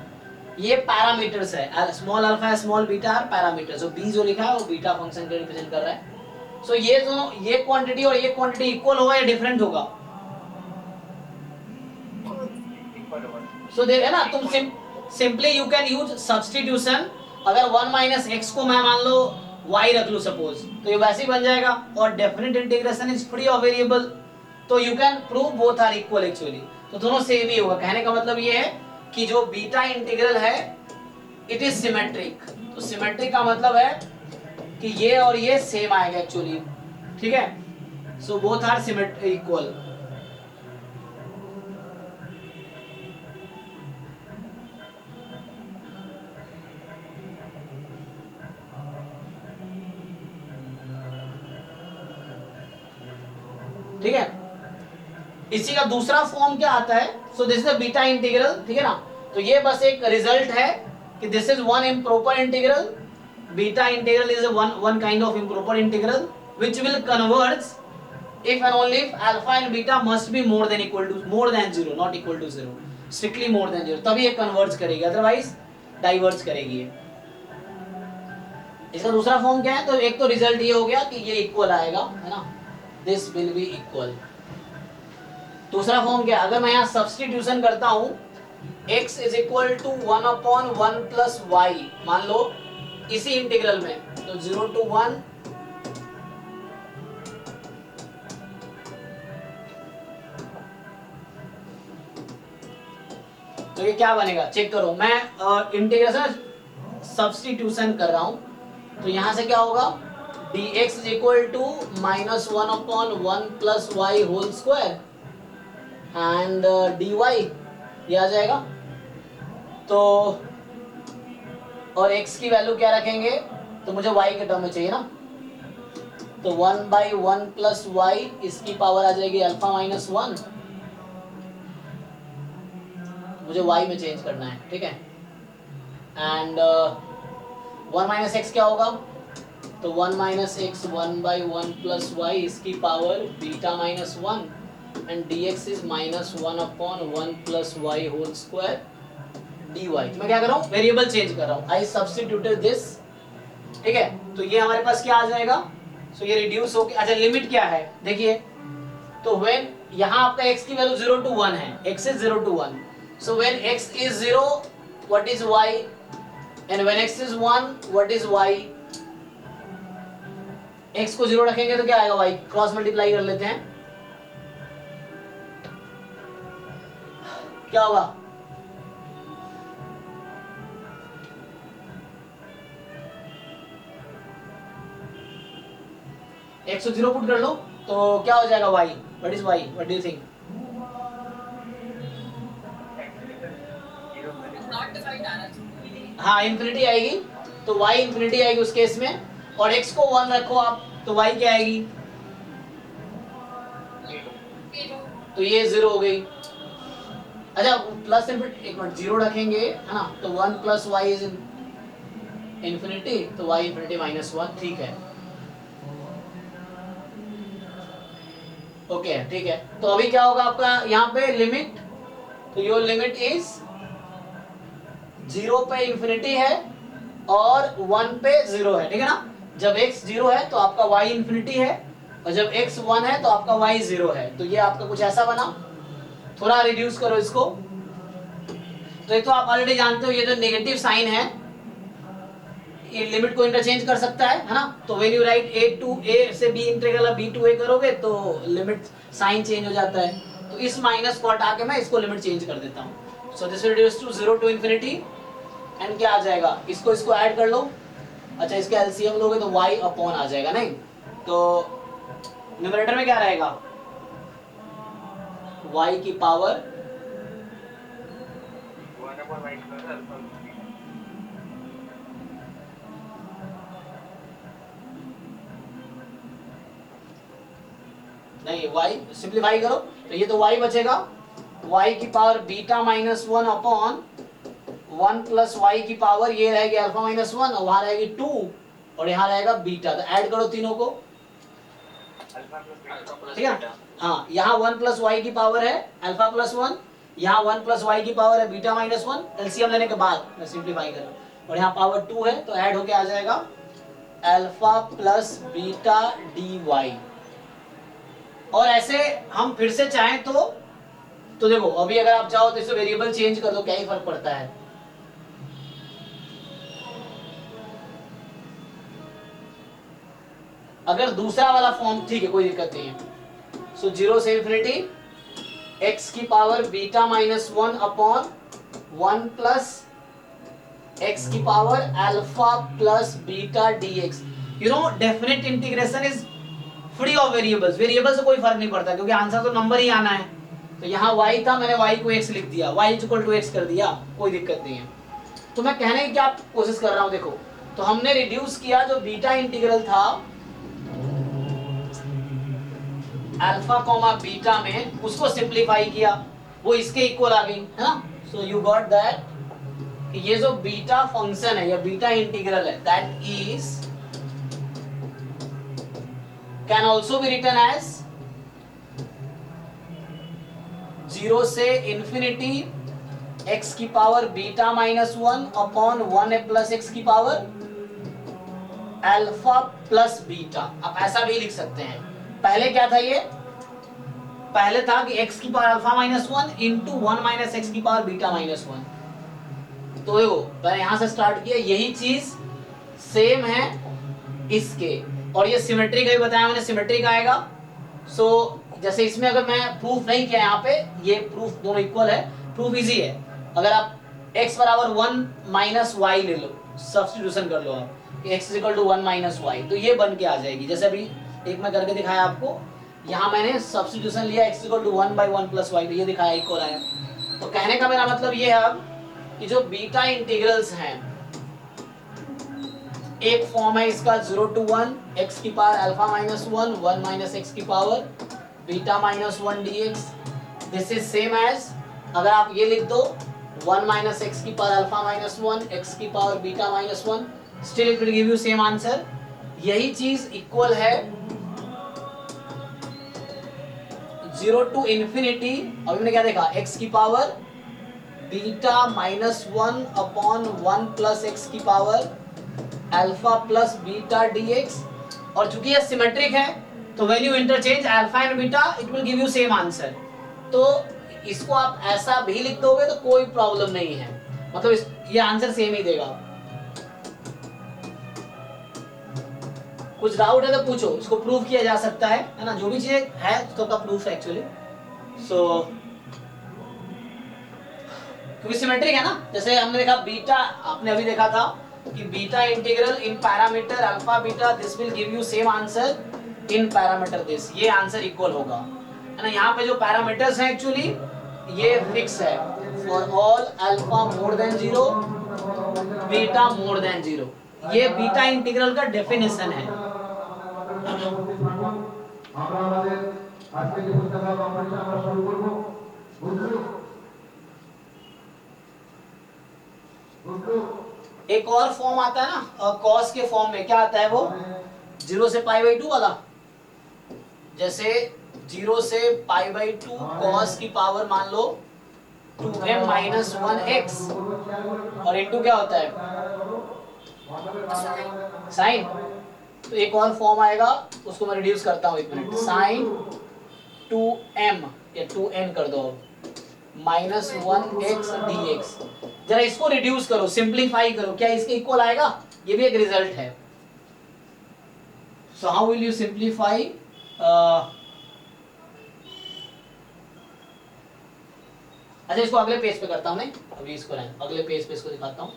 ये पैरामीटर्स है, small alpha small beta are parameters. जो बी जो लिखा है वो बीटा फंक्शन को रिप्रेजेंट कर रहा है। सो ये दोनों, ये क्वांटिटी और ये क्वांटिटी इक्वल होगा या डिफरेंट होगा? सो देख है ना, तुम simply you can use substitution. अगर 1 माइनस एक्स को मैं मान लो y रख लूं सपोज, तो ये वैसे ही बन जाएगा। और definite integration is free of variable, तो you can prove both are equal actually, तो दोनों सेम ही होगा। कहने का मतलब ये है कि जो बीटा इंटीग्रल है इट इज सिमेट्रिक। तो सिमेट्रिक का मतलब है कि ये और ये सेम आएगा एक्चुअली, ठीक है। So both are symmetric equal. ठीक है, इसी का दूसरा फॉर्म क्या आता है? So this is a beta integral, ठीक है ना। तो ये बस एक रिजल्ट है कि this is one improper integral. Beta integral is one kind of improper integral which will converge if and only if alpha and beta must be more than 0, not equal to 0, strictly more than 0, तभी ये converge करेगी, otherwise diverge करेगी ये। इसका दूसरा form क्या है? तो एक तो रिजल्ट ये हो गया कि ये इक्वल आएगा, है ना, दिस विल बी इक्वल। दूसरा फॉर्म क्या है? अगर मैं यहाँ सब्स्टिट्यूशन करता हूँ x is equal to 1/1 plus y, मान लो इसी इंटीग्रल में, तो 0 to 1 तो ये क्या बनेगा चेक करो। मैं इंटीग्रेशन सब्स्टिट्यूशन कर रहा हूं, तो यहां से क्या होगा, dx is equal to -1/1 plus y whole square and dy ये आ जाएगा। तो और x की वैल्यू क्या रखेंगे, तो मुझे y के टर्म में चाहिए ना, तो 1/1 प्लस y, इसकी पावर आ जाएगी अल्फा माइनस 1, मुझे y में चेंज करना है, ठीक है। एंड 1 माइनस एक्स क्या होगा, तो 1 माइनस एक्स 1/1 प्लस y, इसकी power beta minus 1 and dx is -1/1 plus y whole square dy। मैं क्या कर रहा हूँ, वेरिएबल चेंज कर रहा हूँ, आई सब्स्टिट्यूटेड दिस, ठीक है। तो ये हमारे पास क्या आ जाएगा, सो ये रिड्यूस होके, अच्छा लिमिट क्या है देखिए, तो व्हेन यहाँ आपका x की वैल्यू 0 to 1 है, x is 0 to 1, so when x is 0 what is y, and when x is 1 what is y। x को 0 रखेंगे तो क्या आएगा y, क्रॉस मल्टीप्लाई कर लेते हैं, क्या होगा, x को 0 पुट कर लो तो क्या हो जाएगा y, what is y, what do you think? हाँ इंफिनिटी आएगी, तो y इंफिनिटी आएगी उस केस में, और x को 1 रखो आप तो y क्या आएगी, तो ये 0 हो गई। अच्छा प्लस एक मिनट 0 रखेंगे है ना, तो 1 प्लस y इज इंफिनिटी, तो y इंफिनिटी -1, ठीक है, ओके ठीक है। तो अभी क्या होगा आपका यहाँ पे लिमिट, तो योर लिमिट इज 0 पे इंफिनिटी है और 1 पे 0 है, ठीक है ना। जब x 0 है तो आपका y इंफिनिटी है, और जब x 1 है तो आपका y 0 है। तो ये आपका कुछ ऐसा बना, थोड़ा रिड्यूस करो इसको। तो ये तो आप ऑलरेडी जानते हो, ये जो नेगेटिव साइन है ये लिमिट को इंटरचेंज कर सकता है ना। तो when you right a to a से b integral b to a करोगे तो लिमिट साइन चेंज हो जाता है। तो इस माइनस को हटा के मैं इसको लिमिट चेंज कर देता हूँ। So this will reduce to 0 to infinity, and क्या आ जाएगा, इसको ऐड कर लो। अच्छा इसके एलसीएम लोगे तो y अपॉन आ जाएगा, नहीं तो न्यूमरेटर में क्या रहेगा, y की power 1/y y square alpha beta. नहीं y सिंप्लीफाई करो तो ये तो y बचेगा y की power beta minus 1 upon 1 plus y की पावर ये रहेगी अल्फा माइनस 1 और वहां रहेगी 2 और यहाँ रहेगा बीटा। तो ऐड करो तीनों को, अल्फा प्लस बीटा। ठीक है। हाँ, यहाँ 1 प्लस वाई की पावर है अल्फा प्लस 1, यहाँ 1 प्लस वाई की पावर है बीटा माइनस 1, एलसीएम लेने के बाद मैं सिंप्लीफाई कर रहा हूँ और यहाँ पावर 2 है तो ऐड होके आ जाएगा alpha plus beta d y. और ऐसे हम फिर से चाहें तो देखो अभी अगर आप चाहो तो इसे वेरिएबल चेंज कर दो, क्या ही फर्क पड़ता है। अगर दूसरा वाला फॉर्म ठीक है कोई दिक्कत नहीं है। सो 0 से इंफिनिटी x की power beta minus 1 upon 1 plus x की power alpha plus beta dx। You know definite integration is free of variables, variable से कोई फर्क नहीं पड़ता क्योंकि आंसर तो नंबर ही आना है। तो यहाँ y था, मैंने y को x लिख दिया, y इक्वल टू x कर दिया, कोई दिक्कत नहीं है। तो मैं कहने की क्या कोशिश कर रहा हूँ, देखो तो हमने रिड्यूस किया जो बीटा इंटीग्रल था अल्फा कॉमा बीटा में, उसको सिंप्लीफाई किया, वो इसके इक्वल आ गई है ना। सो यू गॉट दैट ये जो बीटा फंक्शन है या बीटा इंटीग्रल है that is can also be written as 0 से इंफिनिटी x की power beta minus 1 upon 1 plus x की पावर अल्फा प्लस बीटा। आप ऐसा भी लिख सकते हैं। पहले क्या था, ये पहले था कि x की power alpha minus 1 into 1 minus x की पावर बीटा माइनस 1। तो मैंने यहां से स्टार्ट किया, यही चीज सेम है इसके, और ये सिमेट्रिक है, बताया मैंने सिमेट्रिक आएगा। सो जैसे इसमें अगर मैं प्रूफ नहीं किया यहाँ पे, ये प्रूफ दोनों इक्वल है, प्रूफ इजी है। अगर आप x बराबर 1 माइनस वाई ले लो, सब्स्टिट्यूशन कर लो आप, x equal to 1 minus y, तो ये बन के आ जाएगी। जैसे अभी एक मैं करके दिखाया आपको, यहाँ मैंने सब्स्टिट्यूशन लिया x equal to 1 by 1 plus y, तो ये दिखाया इक्वल आया। तो कहने का मेरा मतलब ये है अब कि जो बीटा इंटीग्रल्स हैं, एक फॉर्म है इसका 0 टू 1 x की power alpha minus 1 1 minus x की power beta minus 1 dx। This is same as, अगर आप ये लिख दो 1 माइनस एक्स की पावर अल्फा माइनस 1 एक्स की power beta minus 1, still it will give you same answer. यही चीज इक्वल है 0 टू इंफिनिटी, अभी मैंने क्या देखा, x की power beta minus 1 upon 1 plus x की power alpha plus beta dx। और चूंकि ये सिमेट्रिक है तो when you interchange alpha and beta it will give you same answer. तो इसको आप ऐसा भी लिख दोगे तो कोई प्रॉब्लम नहीं है, मतलब ये आंसर सेम ही देगा। कुछ डाउट है तो पूछो, इसको प्रूव किया जा सकता है ना, जो भी चीज है उसका तो प्रूफ है एक्चुअली। सो क्योंकि सिमेट्रिक है ना, जैसे हमने देखा बीटा, आपने अभी देखा था कि beta integral in parameter alpha beta this will give you same answer in parameter this, ये आंसर इक्वल होगा, है ना। यहाँ पे जो पैरामीटर्स हैं एक्चुअली ये फिक्स है, for all alpha more than 0 beta more than 0, ये बीटा इंटीग्रल का डेफिनेशन है। আমরা আমাদের আজকে যে পুস্তকের কম্পিটিশন আমরা শুরু করব। বুঝলো एक और फॉर्म आता है ना कॉस के फॉर्म में, क्या आता है वो 0 से पाई बाई 2 वाला, जैसे 0 से पाई बाई 2 कॉस की पावर मान लो 2m माइनस 1x, और इनटू क्या होता है साइन। तो एक और फॉर्म आएगा, उसको मैं रिड्यूस करता हूँ, 1 मिनट, साइन 2m या 2n कर दो माइनस 1x dx। जरा इसको रिड्यूस करो, सिंप्लीफाई करो, क्या इसके इक्वल आएगा, ये भी एक रिजल्ट है। So how will you simplify, अच्छा इसको अगले पेज पे करता हूँ, नहीं अभी इसको नहीं, अगले पेज पे इसको दिखाता हूँ।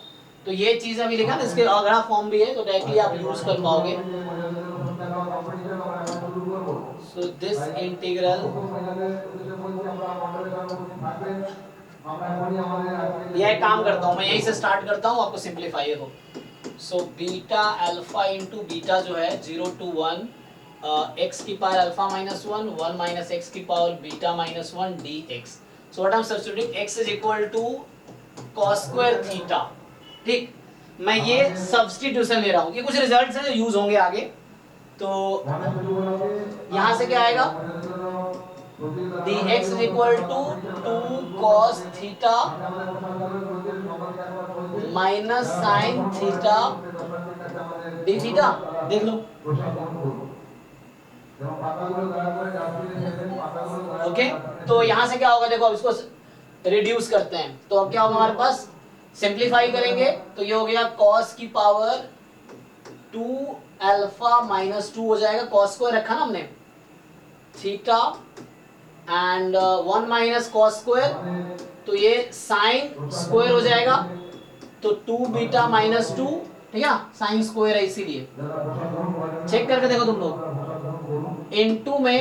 तो ये चीज अभी लिखा ना, इसके अगला फॉर्म भी है तो डायरेक्टली आप यूज कर पाओगे। सो दिस इंटीग्रल यह एक काम करता हूँ मैं, यहीं से स्टार्ट करता हूँ, आपको सिंप्लीफाई हो। So beta alpha into beta जो है 0 to 1 x की power alpha minus 1 1 minus x की power beta minus 1 dx। So what I am substituting, x is equal to cos square theta. ठीक, मैं ये सब्स्टिट्यूशन ले रहा हूँ, ये कुछ रिजल्ट्स हैं जो यूज होंगे आगे। तो यहाँ से क्या आएगा, dx is equal to 2 cos theta minus sine theta d theta. देख लो, ओके। तो यहाँ से क्या होगा, देखो अब इसको रिड्यूस करते हैं, तो अब क्या होगा हमारे पास, सिंप्लीफाई करेंगे तो ये हो गया cos की पावर 2 अल्फा माइनस 2 हो जाएगा, cos स्क्वायर रखा ना हमने, theta and 1 minus cos square, तो ये साइन स्क्वायर हो जाएगा, तो 2 बीटा माइनस 2, ठीक है, साइन स्क्वायर है इसीलिए। चेक करके देखो तुम लोग, इनटू में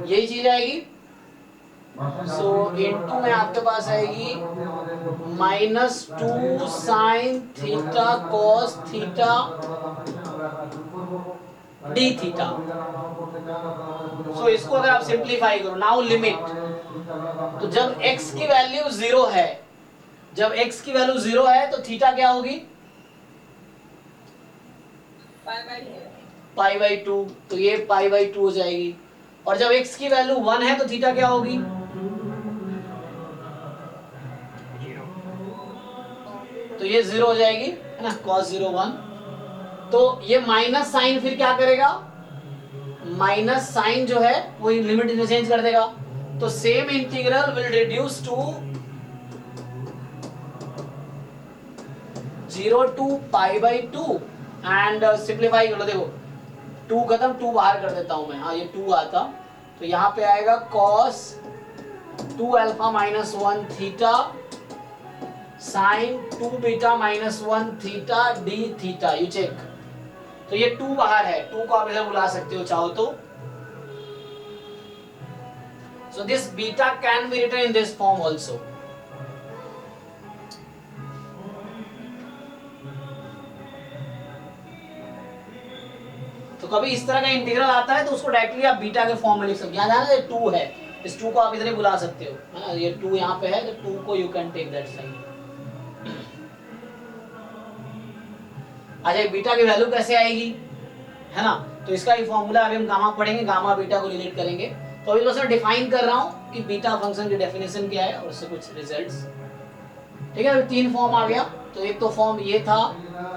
यही चीज आएगी, सो इनटू में आपके पास आएगी minus 2 sine theta cos theta d theta. So इसको अगर आप सिंप्लीफाई करो, नाउ लिमिट, तो जब x की वैल्यू 0 है, जब x की वैल्यू 0 है तो थीटा क्या होगी, पाई बाई 2, तो ये पाई बाई 2 हो जाएगी। और जब x की वैल्यू 1 है तो थीटा क्या होगी, तो ये 0 हो जाएगी, है ना, cos 0 1। तो ये माइनस साइन फिर क्या करेगा, माइनस साइन जो है वो लिमिट इंटरचेंज कर देगा, तो same integral will reduce to 0 to pi by 2 and simplify कर लो। देखो 2 खत्म, 2 बाहर कर देता हूं मैं, हाँ ये 2 आता, तो यहाँ पे आएगा cos 2 alpha minus 1 theta sine 2 beta minus 1 theta d theta, you check. तो ये 2 बाहर है, 2 को आप इधर बुला सकते हो चाहो तो। So this beta can be written in this form also. तो कभी इस तरह का इंटीग्रल आता है तो उसको डायरेक्टली आप बीटा के फॉर्म में लिख सकते हो। यहाँ ये 2 है, इस 2 को आप इधर ही बुला सकते हो, है ना, ये 2 यहाँ पे है तो 2 को you can take that side. अच्छा बीटा की वैल्यू कैसे आएगी, है ना, तो इसका ही फॉर्मूला अभी हम गामा पढ़ेंगे, गामा बीटा को रिलेट करेंगे। तो अभी बस मैं डिफाइन कर रहा हूँ कि बीटा फंक्शन की डेफिनेशन क्या है और उससे कुछ रिजल्ट्स। ठीक है, अभी 3 फॉर्म आ गया। तो एक तो फॉर्म ये था,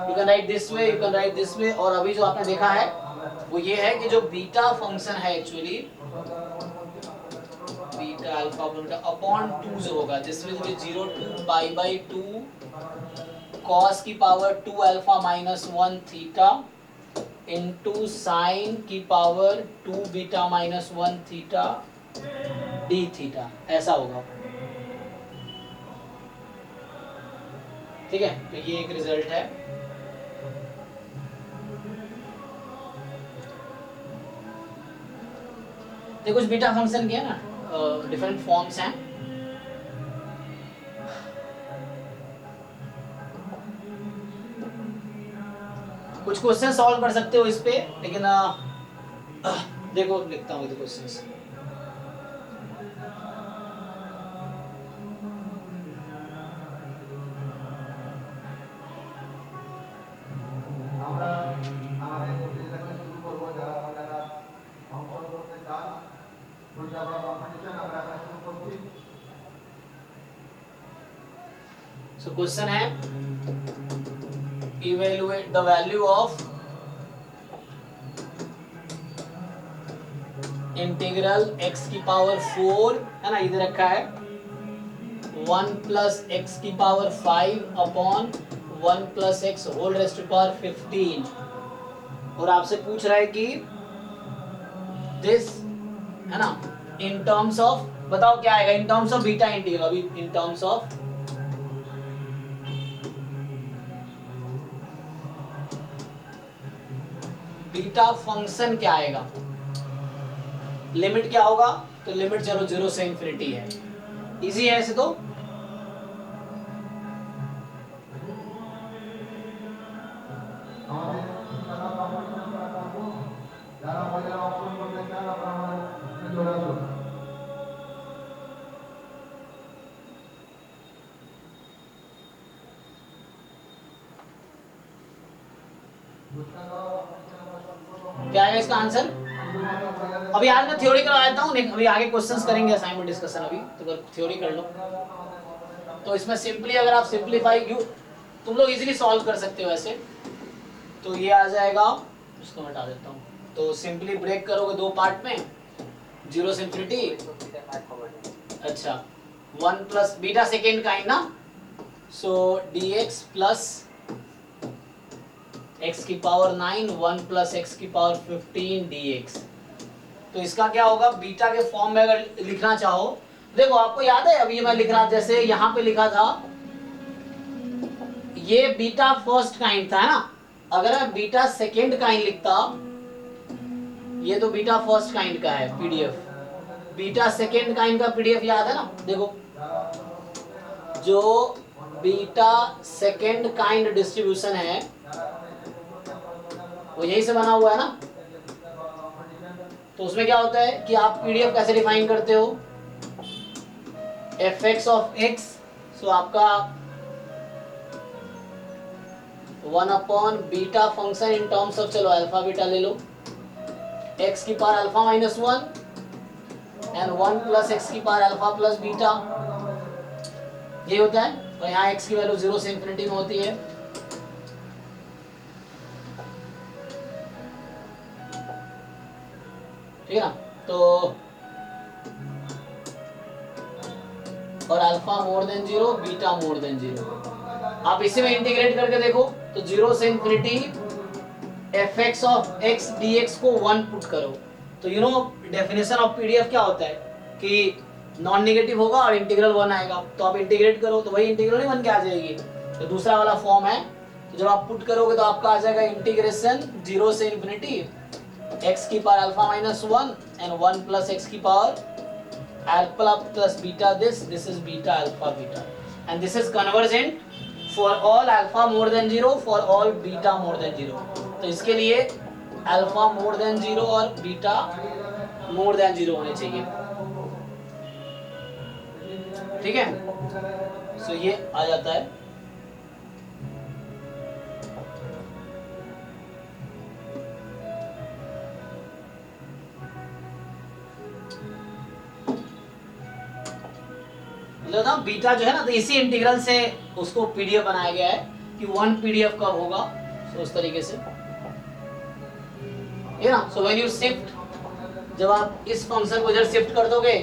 you can write this way, you can write this way, और अभी जो आपने देखा है वो ये है कि जो बीटा फंक्शन है actually beta alpha beta upon 2 जो होगा, this will be 0 to pi by 2 cos की power 2 alpha minus 1 theta into sine की power 2 beta minus 1 theta d theta, ऐसा होगा। ठीक है, तो ये एक रिजल्ट है। ये कुछ बीटा फंक्शन के है ना, डिफरेंट फॉर्म्स हैं। कुछ क्वेश्चन सॉल्व कर सकते हो इस पे, लेकिन देखो लिखता हूँ क्वेश्चंस। So question है evaluate the value of integral x की पावर 4, है ना, इधर रखा है 1 प्लस एक्स की power 5 upon 1 plus x whole raised to power 15, और आपसे पूछ रहा है कि दिस, है ना, इन टर्म्स ऑफ, बताओ क्या आएगा in terms of beta integral. अभी in terms of beta function क्या आएगा, लिमिट क्या होगा, तो लिमिट चलो 0 से इंफिनिटी है, इजी है ऐसे तो। क्या आएगा इसका आंसर? अभी आज मैं थ्योरी करवा देता हूँ, अभी आगे क्वेश्चंस करेंगे असाइनमेंट डिस्कशन, अभी तो थ्योरी कर लो। तो इसमें सिंपली अगर आप सिंपलीफाई तुम लोग इजीली सॉल्व कर सकते हो ऐसे। तो ये आ जाएगा, इसको हटा देता हूँ। तो सिंपली ब्रेक करोगे दो पार्ट में, 0 से इंफिनिटी। अच्छा 1 प्लस बीटा सेकेंड काइंड ना, सो dx प्लस x की पावर 9 1 प्लस x की पावर 15 dx। तो इसका क्या होगा, बीटा के फॉर्म में अगर लिखना चाहो, देखो आपको याद है अभी मैं लिख रहा, जैसे यहाँ पे लिखा था ये बीटा फर्स्ट काइंड था ना, अगर मैं बीटा सेकेंड काइंड लिखता, ये तो बीटा फर्स्ट काइंड का है पीडीएफ, बीटा सेकेंड काइंड का पीडीएफ याद है ना, देखो जो बीटा सेकेंड काइंड डिस्ट्रीब्यूशन है वो यही से बना हुआ है ना। तो उसमें क्या होता है कि आप पीडीएफ कैसे डिफाइन करते हो, fx ऑफ x, सो आपका 1 upon beta function in terms of, चलो अल्फा बीटा ले लो, x की power alpha minus 1 and 1 plus x की पावर अल्फा प्लस बीटा, ये होता है। और यहाँ x की वैल्यू 0 से इंफिनिटी में होती है। ठीक है ना, तो और alpha more than 0 beta more than 0, आप इसी में इंटीग्रेट करके देखो तो 0 से infinity fx of x dx को 1 पुट करो। तो you know definition of PDF क्या होता है कि नॉन नेगेटिव होगा और इंटीग्रल 1 आएगा, तो आप इंटीग्रेट करो तो वही इंटीग्रल ही बन के आ जाएगी। तो दूसरा वाला फॉर्म है, तो जब आप पुट करोगे तो आपका आ जाएगा इंटीग्रेशन 0 से इंफिनिटी x की power alpha minus 1 and 1 plus x की power alpha plus beta, this is beta alpha beta, and this is convergent for all alpha more than 0 for all beta more than 0। तो इसके लिए alpha more than 0 और beta more than 0 होने चाहिए। ठीक है, सो ये आ जाता है। मतलब ना बीटा जो है ना, तो इसी इंटीग्रल से उसको पीडीएफ बनाया गया है कि 1 पीडीएफ कब होगा, तो उस तरीके से ये ना। सो व्हेन यू शिफ्ट, जब आप इस फंक्शन को इधर शिफ्ट कर दोगे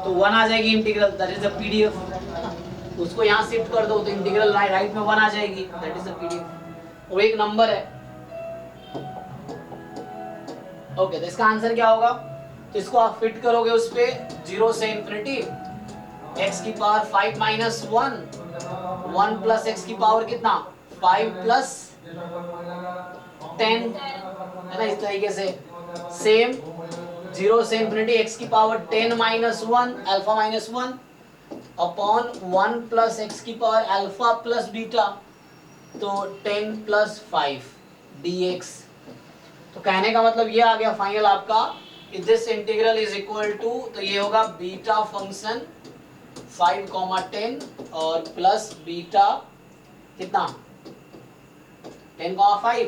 तो 1 आ जाएगी integral, that is the PDF. उसको यहाँ शिफ्ट कर दो तो इंटीग्रल राइट में 1 आ जाएगी, दैट इज द पीडीएफ। वो एक नंबर है। ओके, तो इसका आंसर क्या होगा, तो इसको आप फिट करोगे उस पे 0 से इंफिनिटी x की पावर 5 माइनस 1 प्लस x की पावर कितना 5 प्लस 10 है ना, इस तरीके से सेम 0 से इंफिनिटी x की power 10 minus 1 alpha minus 1 upon 1 plus x की पावर अल्फा प्लस बीटा, तो 10 प्लस 5 dx। तो कहने का मतलब ये आ गया फाइनल आपका, this integral is equal to, तो ये होगा बीटा फंक्शन 5,10 और प्लस बीटा कितना 10,5,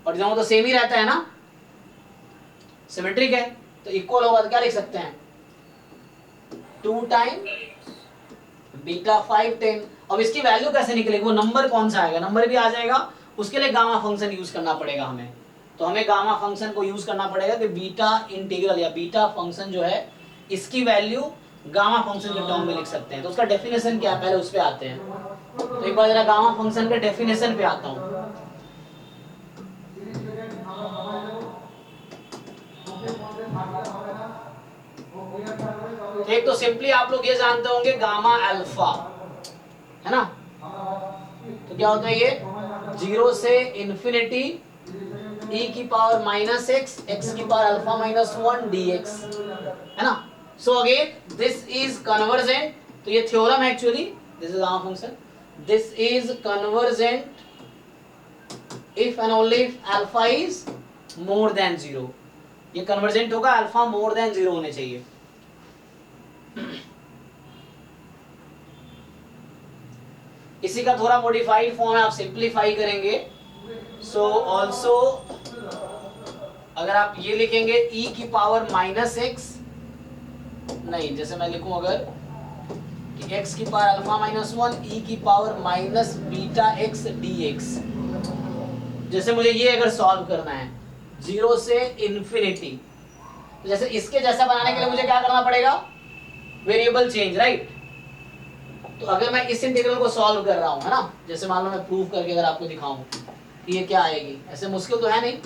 और दोनों तो सेम ही रहता है ना, सिमेट्रिक है, तो इक्वल होगा तो क्या लिख सकते हैं 2 टाइम बीटा 5,10। अब इसकी वैल्यू कैसे निकलेगी, वो नंबर कौन सा आएगा, नंबर भी आ जाएगा, उसके लिए गामा फंक्शन यूज करना पड़ेगा हमें। तो हमें गामा फंक्शन को यूज करना पड़ेगा कि बीटा इंटीग्रल या बीटा फंक्शन जो है इसकी वैल्यू गामा फंक्शन के टर्म में लिख सकते हैं। तो उसका डेफिनेशन क्या है, पहले उस पे आते हैं। तो एक बार जरा गामा फंक्शन के डेफिनेशन पे आता हूं। एक तो सिंपली आप लोग ये जानते होंगे गामा अल्फा है ना, तो क्या होता है ये 0 से इंफिनिटी e की पावर माइनस x की पावर अल्फा माइनस 1 dx है ना। So again this is convergent, तो ये theorem actually, this is our function, this is convergent if and only if alpha is more than 0। ये convergent होगा alpha more than 0 होने चाहिए। इसी का थोड़ा मॉडिफाइड फॉर्म है, आप सिंप्लीफाई करेंगे सो ऑल्सो अगर आप ये लिखेंगे e की पावर माइनस एक्स, नहीं जैसे मैं लिखूं अगर कि x की power alpha minus one e की power minus beta x d x, जैसे मुझे ये अगर सॉल्व करना है 0 से इन्फिनिटी, तो जैसे इसके जैसा बनाने के लिए मुझे क्या करना पड़ेगा, वेरिएबल चेंज, राइट। तो अगर मैं इस इंटीग्रल को सॉल्व कर रहा हूं, है ना, जैसे मान लो मैं प्रूव करके अगर आपको दिखाऊं कि ये क्या आएगी, ऐसे मुश्किल तो है नहीं,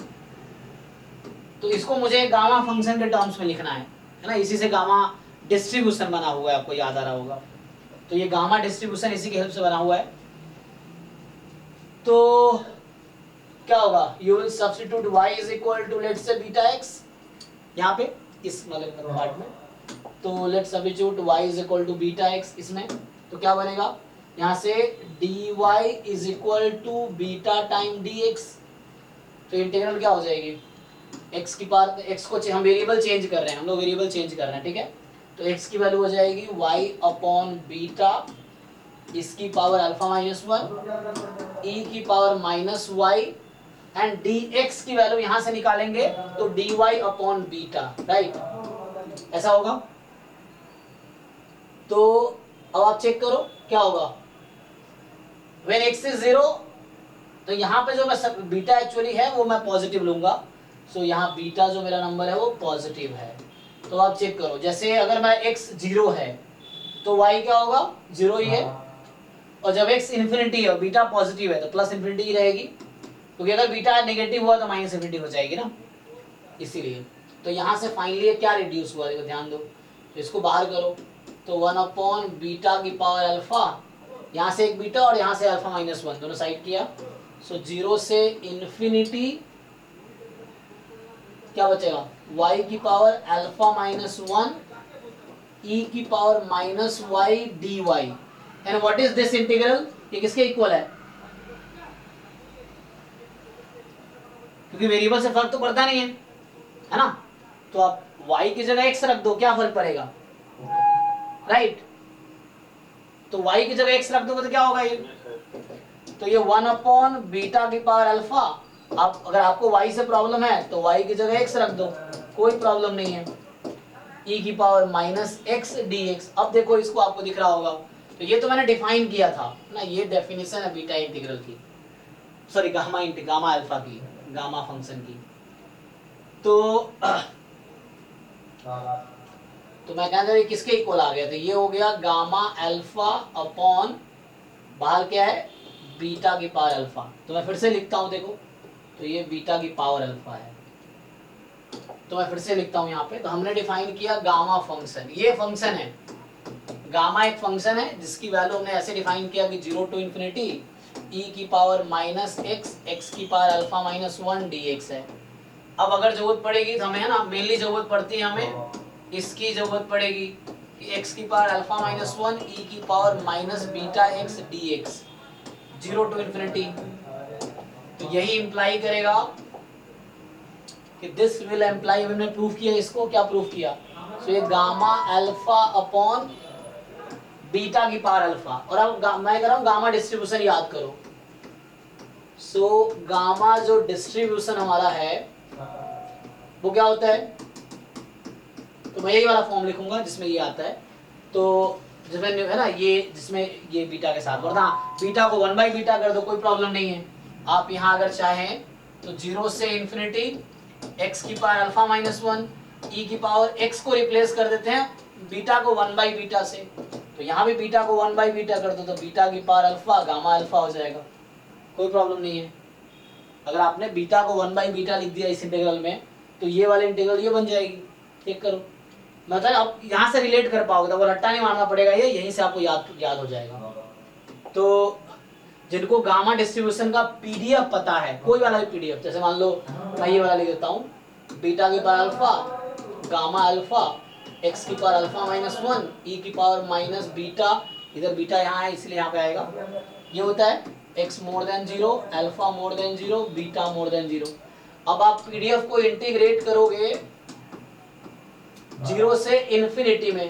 तो इसको मुझे गामा फंक्शन के टर्म्स में लिखना है ना, इसी से गामा डिस्ट्रीब्यूशन बना हुआ है, आपको याद आ रहा होगा। तो ये गामा डिस्ट्रीब्यूशन इसी की हेल्प से बना हुआ है। तो क्या होगा, you will substitute y is equal to let's say beta x यहाँ पे इस मतलब पार्ट में, तो let's substitute y is equal to beta x इसमें, तो क्या बनेगा यहाँ से dy is equal to beta time dx, तो इंटीग्रल क्या हो जाएगी x की पावर, x को हम वेरिएबल चेंज कर रहे हैं, हम लोग वेरिएबल चेंज कर रहे हैं, ठीक है। तो x की वैल्यू हो जाएगी y अपॉन बीटा, इसकी power alpha minus one, e की power minus y, and dx की वैल्यू यहां से निकालेंगे तो dy अपॉन बीटा, राइट, ऐसा होगा। तो अब आप चेक करो क्या होगा, व्हेन x इज 0, तो यहाँ पे जो मैं बीटा एक्चुअली है वो मैं पॉजिटिव लूंगा, सो यहाँ बीटा जो मेरा नंबर है वो पॉजिटिव है। तो आप चेक करो, जैसे अगर मैं x 0 है तो y क्या होगा, 0 ही है, और जब x इन्फिनिटी है और बीटा पॉजिटिव है तो प्लस इन्फिनिटी ही रहेगी, क्योंकि अगर बीटा नेगेटिव हुआ तो माइनस इन्फिनिटी हो जाएगी ना, इसीलिए। तो यहाँ से फाइनली क्या रिड्यूस हुआ, देखो ध्यान दो, तो इसको बाहर करो, तो 1 अपॉन बीटा की पावर अल्फा, यहाँ से एक बीटा और यहाँ से अल्फा माइनस वन दोनों साइड किया, सो 0 से इन्फिनिटी क्या बचेगा, y की power alpha minus one e की power minus y d y, and what is this integral, ये किसके इक्वल है, क्योंकि वेरिएबल से फर्क तो पड़ता नहीं है ना, तो आप y की जगह x रख दो, क्या फर्क पड़ेगा, राइट। तो y की जगह x रख दोगे तो क्या होगा ये, तो ये 1 अपॉन बीटा की पावर अल्फा, आप अगर आपको y से प्रॉब्लम है तो y की जगह x रख दो, कोई प्रॉब्लम नहीं है, e की power minus x d x. अब देखो इसको आपको दिख रहा होगा, तो ये तो मैंने डिफाइन किया था ना, ये डेफिनेशन है बीटा इंटीग्रल की, सॉरी गामा अल्फा की, गामा फंक्शन की। तो मैं कहता था किसके इक्वल आ गया, तो ये हो गया गामा अल्फा अपॉन बाहर क्या है बीटा की पावर अल्फा। तो मैं फिर से लिखता हूँ, देखो तो ये बीटा की पावर अल्फा है, तो मैं फिर से लिखता हूँ यहाँ पे, तो हमने डिफाइन किया गामा फंक्शन, ये फंक्शन है गामा, एक फंक्शन है जिसकी वैल्यू हमने ऐसे डिफाइन किया कि 0 टू इन्फिनिटी e की पावर माइनस एक्स, एक्स की power alpha minus one D x है। अब अगर जरूरत पड़ेगी तो हमें, है ना, मेनली जरूरत पड़ती है हमें इसकी जरूरत पड़ेगी कि x की power alpha minus one e की power minus beta x d x, 0 to infinity, तो यही इंप्लाई करेगा कि दिस विल इंप्लाई, हमने प्रूफ किया इसको, क्या प्रूफ किया, सो ये गामा अल्फा अपॉन बीटा की पावर अल्फा। और अब मैं कह रहा हूँ गामा डिस्ट्रीब्यूशन याद करो, सो गामा जो डिस्ट्रीब्यूशन हमारा है वो क्या होता है, तो मैं यही वाला फॉर्म लिखूंगा जिसमें ये आता है, तो जिसमें है ना ये, जिसमें ये बीटा के साथ, वरना बीटा को 1 बाई बीटा कर दो कोई प्रॉब्लम नहीं है। आप यहाँ अगर चाहें तो 0 से इन्फिनिटी x की power alpha minus one, e की पावर x को रिप्लेस कर देते हैं बीटा को 1 बाई बीटा से, तो यहाँ भी बीटा को 1 बाई बीटा कर दो, तो बीटा की पावर अल्फा गामा अल्फा हो जाएगा, कोई प्रॉब्लम नहीं है। अगर आपने बीटा को 1 बाई बीटा लिख दिया इस इंटीग्रल में, तो ये वाले इंटीग्रल ये बन जाएगी, चेक करो, मतलब आप यहाँ से रिलेट कर पाओगे, तो वो रट्टा नहीं मारना पड़ेगा, ये यहीं से आपको याद हो जाएगा। तो जिनको गामा डिस्ट्रीब्यूशन का पीडीएफ पता है, कोई वाला भी पीडीएफ, जैसे मान लो मैं ये वाला लिख देता हूँ, बीटा की power alpha gamma alpha x की पावर अल्फा माइनस वन ई की पावर माइनस बीटा, इधर बीटा यहाँ है इसलिए यहाँ पे आएगा, ये होता है x more than 0 alpha more than 0 beta more than 0। अब आप पीडीएफ को इंटीग्रेट करोगे 0 से इन्फिनिटी में,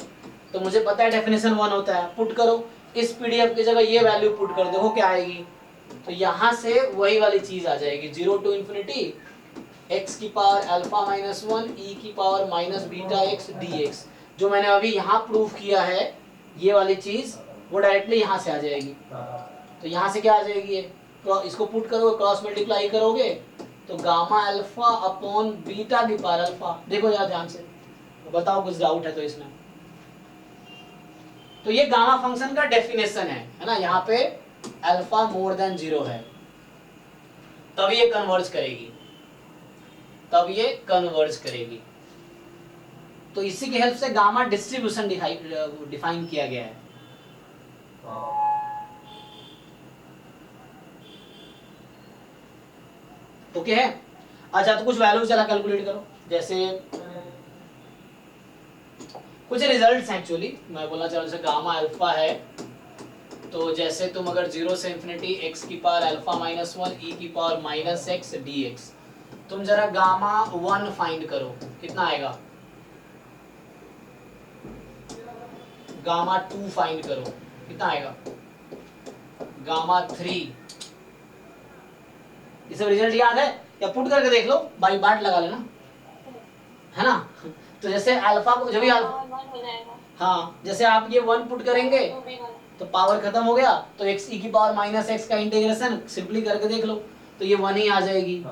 तो मुझे पता है डेफिनेशन 1 होता है, पुट करो इस पीडीएफ की जगह ये वैल्यू पुट कर दो, क्या आएगी, तो यहां से वही वाली चीज आ जाएगी, 0 टू इंफिनिटी x की पावर अल्फा माइनस 1 e की power minus beta x dx, जो मैंने अभी यहाँ प्रूव किया है ये वाली चीज, वो डायरेक्टली यहाँ से आ जाएगी। तो यहाँ से क्या आ जाएगी ये, इसको पुट करोगे, क्रॉस मल्टीप्लाई करोगे तो गामा अल्फा अपॉन बीटा की पावर अल्फा। देखो जरा ध्यान से, बताओ कुछ डाउट है तो इसमें। तो ये गामा फंक्शन का डेफिनेशन है ना, यहाँ पे अल्फा मोर देन 0 है तब ये कन्वर्ज करेगी, तब ये कन्वर्ज करेगी। तो इसी की हेल्प से गामा डिस्ट्रीब्यूशन डिफाइन किया गया है। ओके है। अच्छा तो कुछ वैल्यू चला कैलकुलेट करो, जैसे कुछ रिजल्ट्स हैं एक्चुअली, मैं बोलना चाह रहा हूं जैसे गामा अल्फा है, तो जैसे तुम अगर 0 से इंफिनिटी x की पावर अल्फा माइनस 1 e की पावर माइनस x dx, तुम जरा गामा 1 फाइंड करो, कितना आएगा? गामा 2 फाइंड करो, कितना आएगा? गामा 3। ये सब रिजल्ट याद है या पुट करके देख लो, बाई बार्ट लगा लेना, है ना। तो जैसे अल्फा को जब भी अल्फा, हाँ जैसे आप ये 1 पुट करेंगे तो पावर खत्म हो गया, तो x e की पावर माइनस x का इंटीग्रेशन सिंपली करके देख लो, तो ये 1 ही आ जाएगी,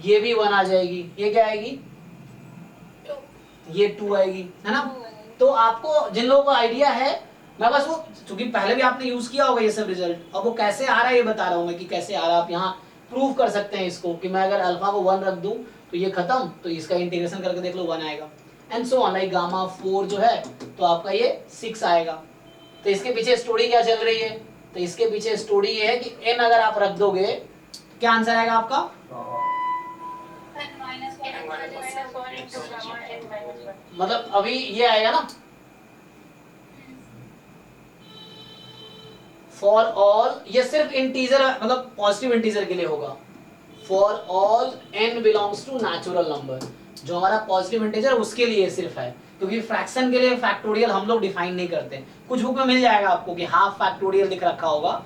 ये भी 1 आ जाएगी, ये क्या आएगी? ये 2 आएगी, है ना। तो आपको जिन लोगों को आइडिया है, मैं बस वो चूंकि पहले भी आपने यूज किया होगा ये सब रिजल्ट, अब वो कैसे आ रहा है ये बता रहा हूँ मैं कि कैसे आ रहा है। आप यहाँ प्रूव कर सकते हैं इसको कि मैं अगर अल्फा को 1 रख दूं तो ये खत्म, तो इसका इंटीग्रेशन करके देख लो 1 आएगा, and so on. Like gamma 4 जो है तो आपका ये 6 आएगा। तो इसके पीछे स्टोरी क्या चल रही है? तो इसके पीछे स्टोरी ये है कि n अगर आप रख दोगे तो क्या आंसर आएगा आपका? मतलब अभी ये आएगा ना, फॉर ऑल, ये सिर्फ इंटीजर मतलब पॉजिटिव इंटीजर के लिए होगा। For all n belongs to natural number, जो हमारा पॉजिटिव इंटीजर उसके लिए सिर्फ है, क्योंकि फ्रैक्शन के लिए फैक्टोरियल हम लोग डिफाइन नहीं करते। कुछ बुक में मिल जाएगा आपको कि हाफ फैक्टोरियल लिख रखा होगा,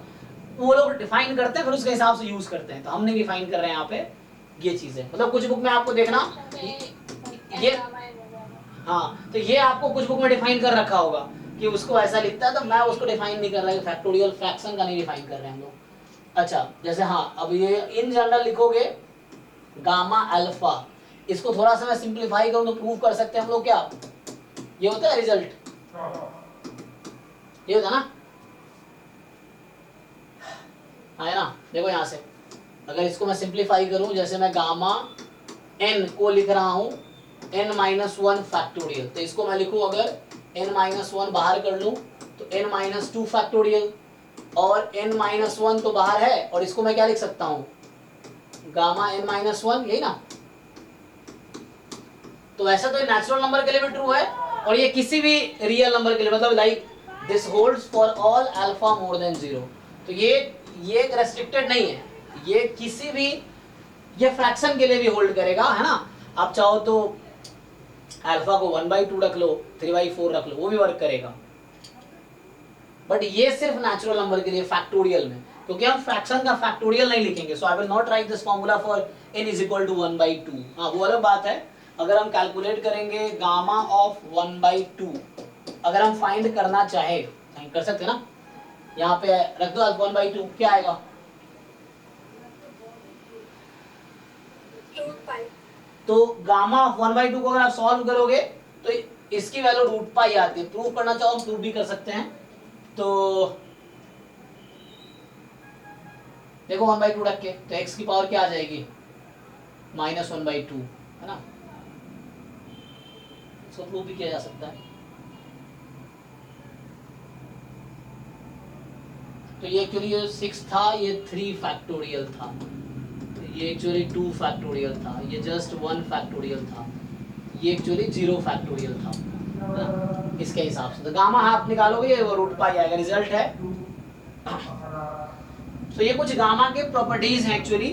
वो लोग डिफाइन करते हैं फिर उसके हिसाब से यूज करते हैं, तो हम नहीं डिफाइन कर रहे हैं यहाँ पे ये चीजें। मतलब कुछ बुक में आपको देखना ये, हाँ तो ये आपको कुछ बुक में डिफाइन कर रखा होगा कि उसको ऐसा लिखता है, तो मैं उसको डिफाइन नहीं कर रहा है, फैक्टोरियल फ्रैक्शन का नहीं डिफाइन कर रहे हैं हम लोग। अच्छा जैसे हाँ अब ये इन जनरल लिखोगे गामा अल्फा, इसको थोड़ा सा मैं सिंप्लीफाई करूं तो प्रूव कर सकते हैं हम लोग, क्या ये होता है रिजल्ट, ये होता है ना, है ना। देखो यहां से अगर इसको मैं सिंप्लीफाई करूं, जैसे मैं गामा n को लिख रहा हूं n-1 फैक्टोरियल, तो इसको मैं लिखूं अगर n-1 बाहर कर लूं तो n-2 फैक्टोरियल, और n-1 तो बाहर है, और इसको मैं क्या लिख सकता हूं? गामा n-1, यही ना। तो ऐसा तो नेचुरल नंबर के लिए भी ट्रू है, और ये किसी भी रियल नंबर के लिए, मतलब like this holds for all alpha more than 0। तो ये रेस्ट्रिक्टेड नहीं है, ये किसी भी, ये फ्रैक्शन के लिए भी होल्ड करेगा, है ना। आप चाहो तो अल्फा को 1/2 रख लो, 3/4 रख लो, वो भी वर्क करेगा। बट ये सिर्फ नेचुरल नंबर के लिए फैक्टोरियल में, क्योंकि हम फ्रैक्शन का फैक्टोरियल नहीं लिखेंगे। So I will not write this formula for n is equal to 1/2। हाँ वो अलग बात है, अगर हम कैलकुलेट करेंगे गामा ऑफ 1/2, अगर हम फाइंड करना चाहे कर सकते हैं ना, यहाँ पे रख दो 1/2, क्या आएगा? तो गामा ऑफ 1/2 को अगर आप सॉल्व करोगे तो इसकी वैल्यू √π आती है। प्रूव करना चाहो प्रूव भी कर सकते हैं। तो देखो 1/2 रख के तो x की पावर क्या आ जाएगी? -1/2, है ना। इसको प्रूव भी किया जा सकता है। तो ये एक्चुअली ये 6 था, ये 3 फैक्टोरियल था, ये एक्चुअली 2 फैक्टोरियल था, ये जस्ट 1 फैक्टोरियल था, ये एक्चुअली 0 फैक्टोरियल था, इसके हिसाब से। तो गामा आप निकालोगे वो √π आएगा, रिजल्ट है। तो ये कुछ गामा के प्रॉपर्टीज हैं एक्चुअली।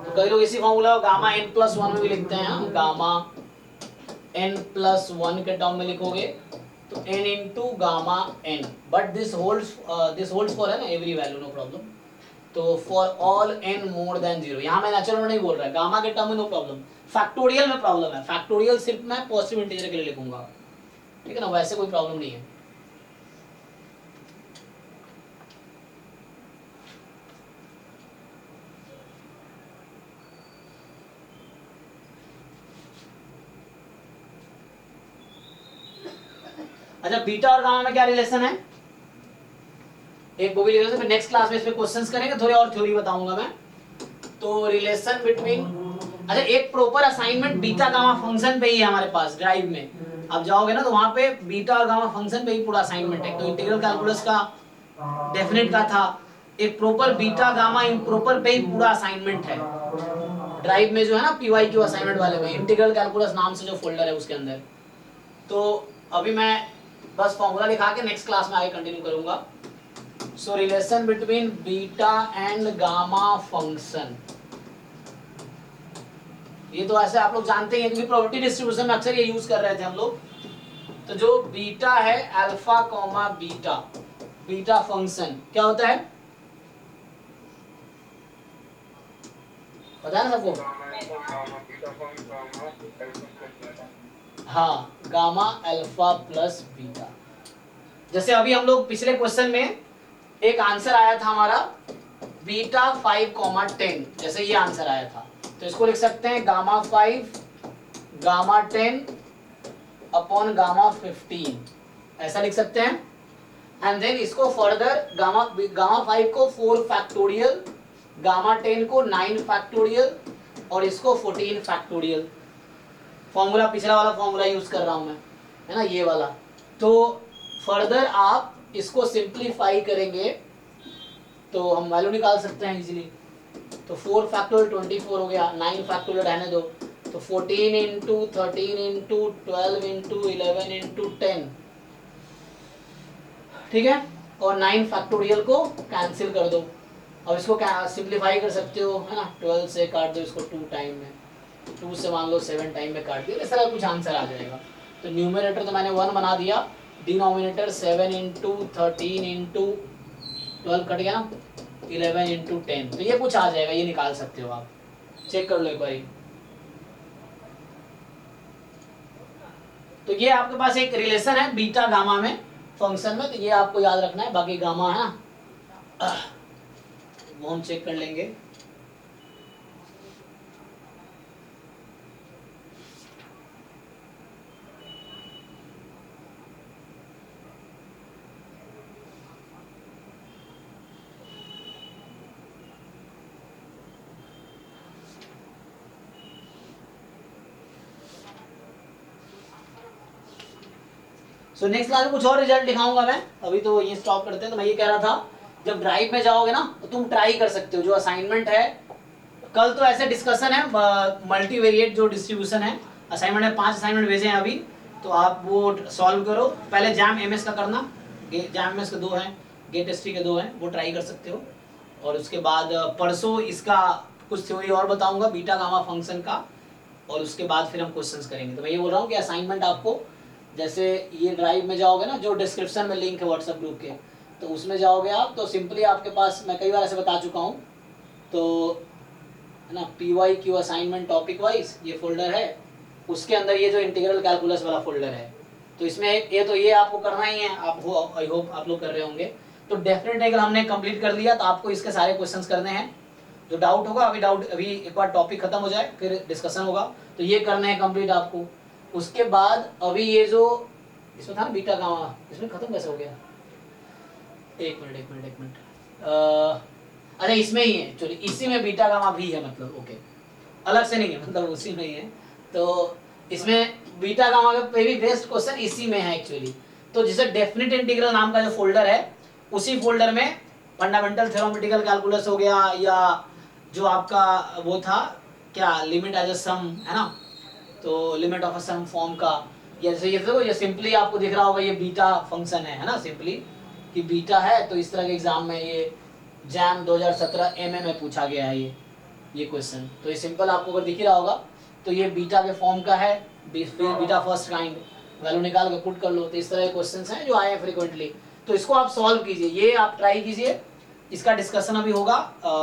तो कई लोग इसी फॉर्मूला गामा n+1 में भी लिखते हैं, गामा n+1 के टर्म में लिखोगे तो n into gamma n, but this holds for है ना एवरी वैल्यू, नो प्रॉब्लम। तो for all n more than 0, यहाँ मैं नेचुरल नहीं बोल रहा है, गामा के टर्म में नो प्रॉब्लम, फैक्टोरियल में प्रॉब्लम है, फैक्टोरियल सिर्फ मैं पॉजिटिव इंटीजर के लिए लिखूंगा, ठीक है ना, वैसे कोई प्रॉब्लम नहीं है। अच्छा, बीटा और गामा में क्या रिलेशन है, एक वो भी रिलेशन, फिर नेक्स्ट क्लास में इस पे क्वेश्चंस करेंगे, थोड़ी और थ्योरी बताऊंगा मैं। तो रिलेशन बिटवीन, अच्छा एक proper assignment beta gamma function पे ही है हमारे पास ड्राइव में, आप जाओगे ना तो वहां पे बीटा और गामा फंक्शन पे ही पूरा असाइनमेंट है। तो इंटीग्रल कैलकुलस का डेफिनेट का था, एक प्रॉपर बीटा गामा इम्प्रॉपर पे ही पूरा असाइनमेंट है ड्राइव में, जो है ना PYQ असाइनमेंट वाले में, इंटीग्रल कैलकुलस नाम से जो फोल्डर है उसके अंदर। तो अभी मैं बस फॉर्मूला लिखा के नेक्स्ट क्लास में आगे कंटिन्यू करूंगा। सो relation between beta and gamma function, ये तो ऐसे आप लोग जानते ही हैं क्योंकि प्रोबेबिलिटी डिस्ट्रीब्यूशन में अक्सर ये यूज कर रहे थे हम लोग। तो जो बीटा है alpha comma beta, beta function क्या होता है पता है ना सबको? हाँ, गामा अल्फा प्लस बीटा। जैसे अभी हम लोग पिछले क्वेश्चन में एक आंसर आया था हमारा बीटा 5,10, जैसे ये आंसर आया था, तो इसको लिख सकते हैं गामा 5 गामा 10 अपॉन गामा 15, ऐसा लिख सकते हैं। एंड देन इसको फर्दर गामा 5 को 4 फैक्टोरियल, गामा 10 को 9 फैक्टोरियल और इसको 14 फैक्टोरियल। फॉर्मूला पिछला वाला फॉर्मूला यूज कर रहा हूं मैं, है ना, ये वाला। तो फर्दर आप इसको सिंप्लीफाई करेंगे तो हम वैल्यू निकाल सकते हैं इजीली। तो 4 फैक्टोरियल 24 हो गया, 9 फैक्टोरियल रहने दो, तो 14 इंटू 13 इंटू 12 इंटू 11 इंटू 10, ठीक है, और 9 फैक्टोरियल को कैंसिल कर दो। अब इसको सिंप्लीफाई कर सकते हो, है ना, 12 से काट दो इसको 2 टाइम में, 2 से मान लो 7 टाइम में काट दिया, इस तरह कुछ आंसर आ जाएगा। तो न्यूमरेटर तो मैंने 1 बना दिया, डिनोमिनेटर 7 इंटू 13 इंटू 12 कट गया ना, 11 इंटू 10, तो ये कुछ आ जाएगा, ये निकाल सकते हो आप, चेक कर लो एक बार। तो ये आपके पास एक रिलेशन है बीटा गामा में फंक्शन में, तो ये आपको याद रखना है। बाकी गामा है ना वो हम चेक कर लेंगे। सो नेक्स्ट क्लास में कुछ और रिजल्ट दिखाऊंगा मैं, अभी तो ये स्टॉप करते हैं। तो मैं ये कह रहा था, जब ड्राइव में जाओगे ना तो तुम ट्राई कर सकते हो, जो असाइनमेंट है कल तो ऐसे डिस्कशन है, मल्टीवेरिएट जो डिस्ट्रीब्यूशन है असाइनमेंट है, 5 असाइनमेंट भेजे हैं अभी, तो आप वो सॉल्व करो। पहले जैम एमएस का करना, जैम एमएस के 2 हैं, गेट हिस्ट्री के 2 हैं, वो ट्राई कर सकते हो। और उसके बाद परसों इसका कुछ थ्योरी और बताऊंगा बीटा गामा फंक्शन का, और उसके बाद फिर हम क्वेश्चंस करेंगे। तो मैं ये बोल रहा हूँ कि असाइनमेंट आपको, जैसे ये ड्राइव में जाओगे ना, जो डिस्क्रिप्शन में लिंक है व्हाट्सएप ग्रुप के, तो उसमें जाओगे आप, तो सिंपली आपके पास, मैं कई बार ऐसे बता चुका हूँ, तो है ना, PYQ असाइनमेंट टॉपिक वाइज ये फोल्डर है, उसके अंदर ये जो इंटीग्रल कैलकुलस वाला फोल्डर है, तो इसमें ये आपको करना ही है, आप आई होप आप लोग कर रहे होंगे। तो डेफिनेटली अगर हमने कंप्लीट कर लिया तो आपको इसके सारे क्वेश्चंस करने हैं। जो डाउट होगा, अभी एक बार टॉपिक खत्म हो जाए फिर डिस्कशन होगा, तो ये करना है कंप्लीट आपको। उसके बाद अभी ये जो इसमें था ना बीटा गामा, इसमें खत्म कैसे हो गया, एक मिनट अच्छा इसमें ही है, चलिए इसी में बीटा गामा भी है, मतलब ओके, अलग से नहीं है, मतलब उसी में ही है। तो इसमें बीटा गामा पे भी बेस्ट क्वेश्चन इसी में है एक्चुअली। तो जैसे डेफिनेट इंटीग्रल नाम का जो फोल्डर है, उसी फोल्डर में फंडामेंटल थ्योरेटिकल कैलकुलस हो गया, या जो आपका वो था क्या, लिमिट एज अ सम, है ना, तो limit of a sum form का, जैसे ये देखो, ये सिंपली आपको दिख रहा होगा, ये बीटा फंक्शन है ना, सिंपली कि बीटा है। तो इस तरह के एग्जाम में ये जैम 2017 MM में पूछा गया है ये क्वेश्चन। तो ये सिंपल आपको अगर दिख ही रहा होगा, तो ये बीटा के फॉर्म का है, बीटा फर्स्ट काइंड, वैल्यू निकाल के पुट कर लो। तो इस तरह के क्वेश्चंस हैं जो आए हैं फ्रीक्वेंटली, तो इसको आप सॉल्व कीजिए, ये आप ट्राई कीजिए। इसका डिस्कशन अभी होगा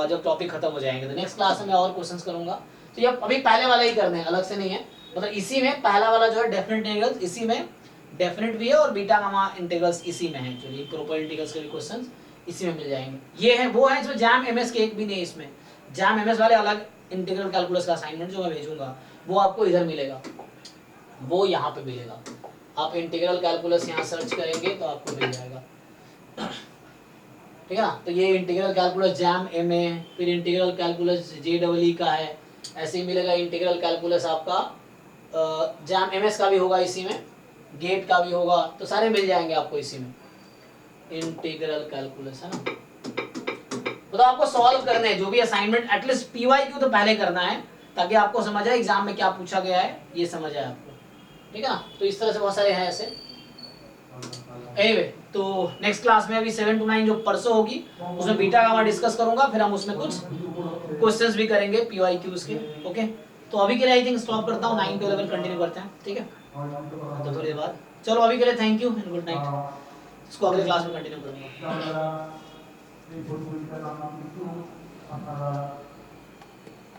जब टॉपिक खत्म हो जाएंगे, तो नेक्स्ट क्लास में मैं और क्वेश्चंस करूंगा। तो ये अभी पहले वाला ही करने हैं, अलग से नहीं है, मतलब इसी में पहला वाला जो है डेफिनेट इंटीग्रल्स इसी में डेफिनेट भी है, और बीटा गामा इंटीग्रल्स इसी में है, एक्चुअली प्रॉपर इंटीग्रल्स के भी क्वेश्चंस इसी में मिल जाएंगे। ये है वो है इसमें जैम एमएस के एक भी नहीं है, इसमें जैम एमएस वाले अलग इंटीग्रल कैलकुलस का असाइनमेंट जो मैं भेजूंगा वो आपको इधर मिलेगा, वो यहाँ पे मिलेगा। आप इंटीग्रल कैलकुलस यहाँ सर्च करेंगे तो आपको मिल जाएगा, ठीक है ना। तो ये इंटीग्रल कैलकुलस जैम एमए, फिर इंटीग्रल कैलकुलस जेडब्ल्यू का है, ऐसे ही मिलेगा इंटीग्रल कैलकुलस आपका जैम एमएस का भी होगा इसी में, गेट का भी होगा, तो सारे मिल जाएंगे आपको इसी में इंटीग्रल कैलकुलस, है ना। तो आपको सॉल्व करने हैं जो भी असाइनमेंट, एटलीस्ट पीवाईक्यू तो पहले करना है ताकि आपको समझ आए एग्जाम में क्या पूछा गया है, ये समझ आए आपको, ठीक है ना। तो इस तरह से बहुत सारे हैं ऐसे। एनीवे, तो नेक्स्ट क्लास में अभी 7 to 9 जो परसों होगी उसमें बीटा गामा डिस्कस करूंगा, फिर हम उसमें कुछ क्वेश्चंस भी करेंगे पीवाईक्यूज के। ओके, तो अभी के लिए आई थिंक स्टॉप करता हूँ, 9 to 11 कंटिन्यू करते हैं, ठीक है। तो थोड़ी देर बाद, चलो अभी के लिए thank you and good night, इसको अगले क्लास में कंटिन्यू करूंगा।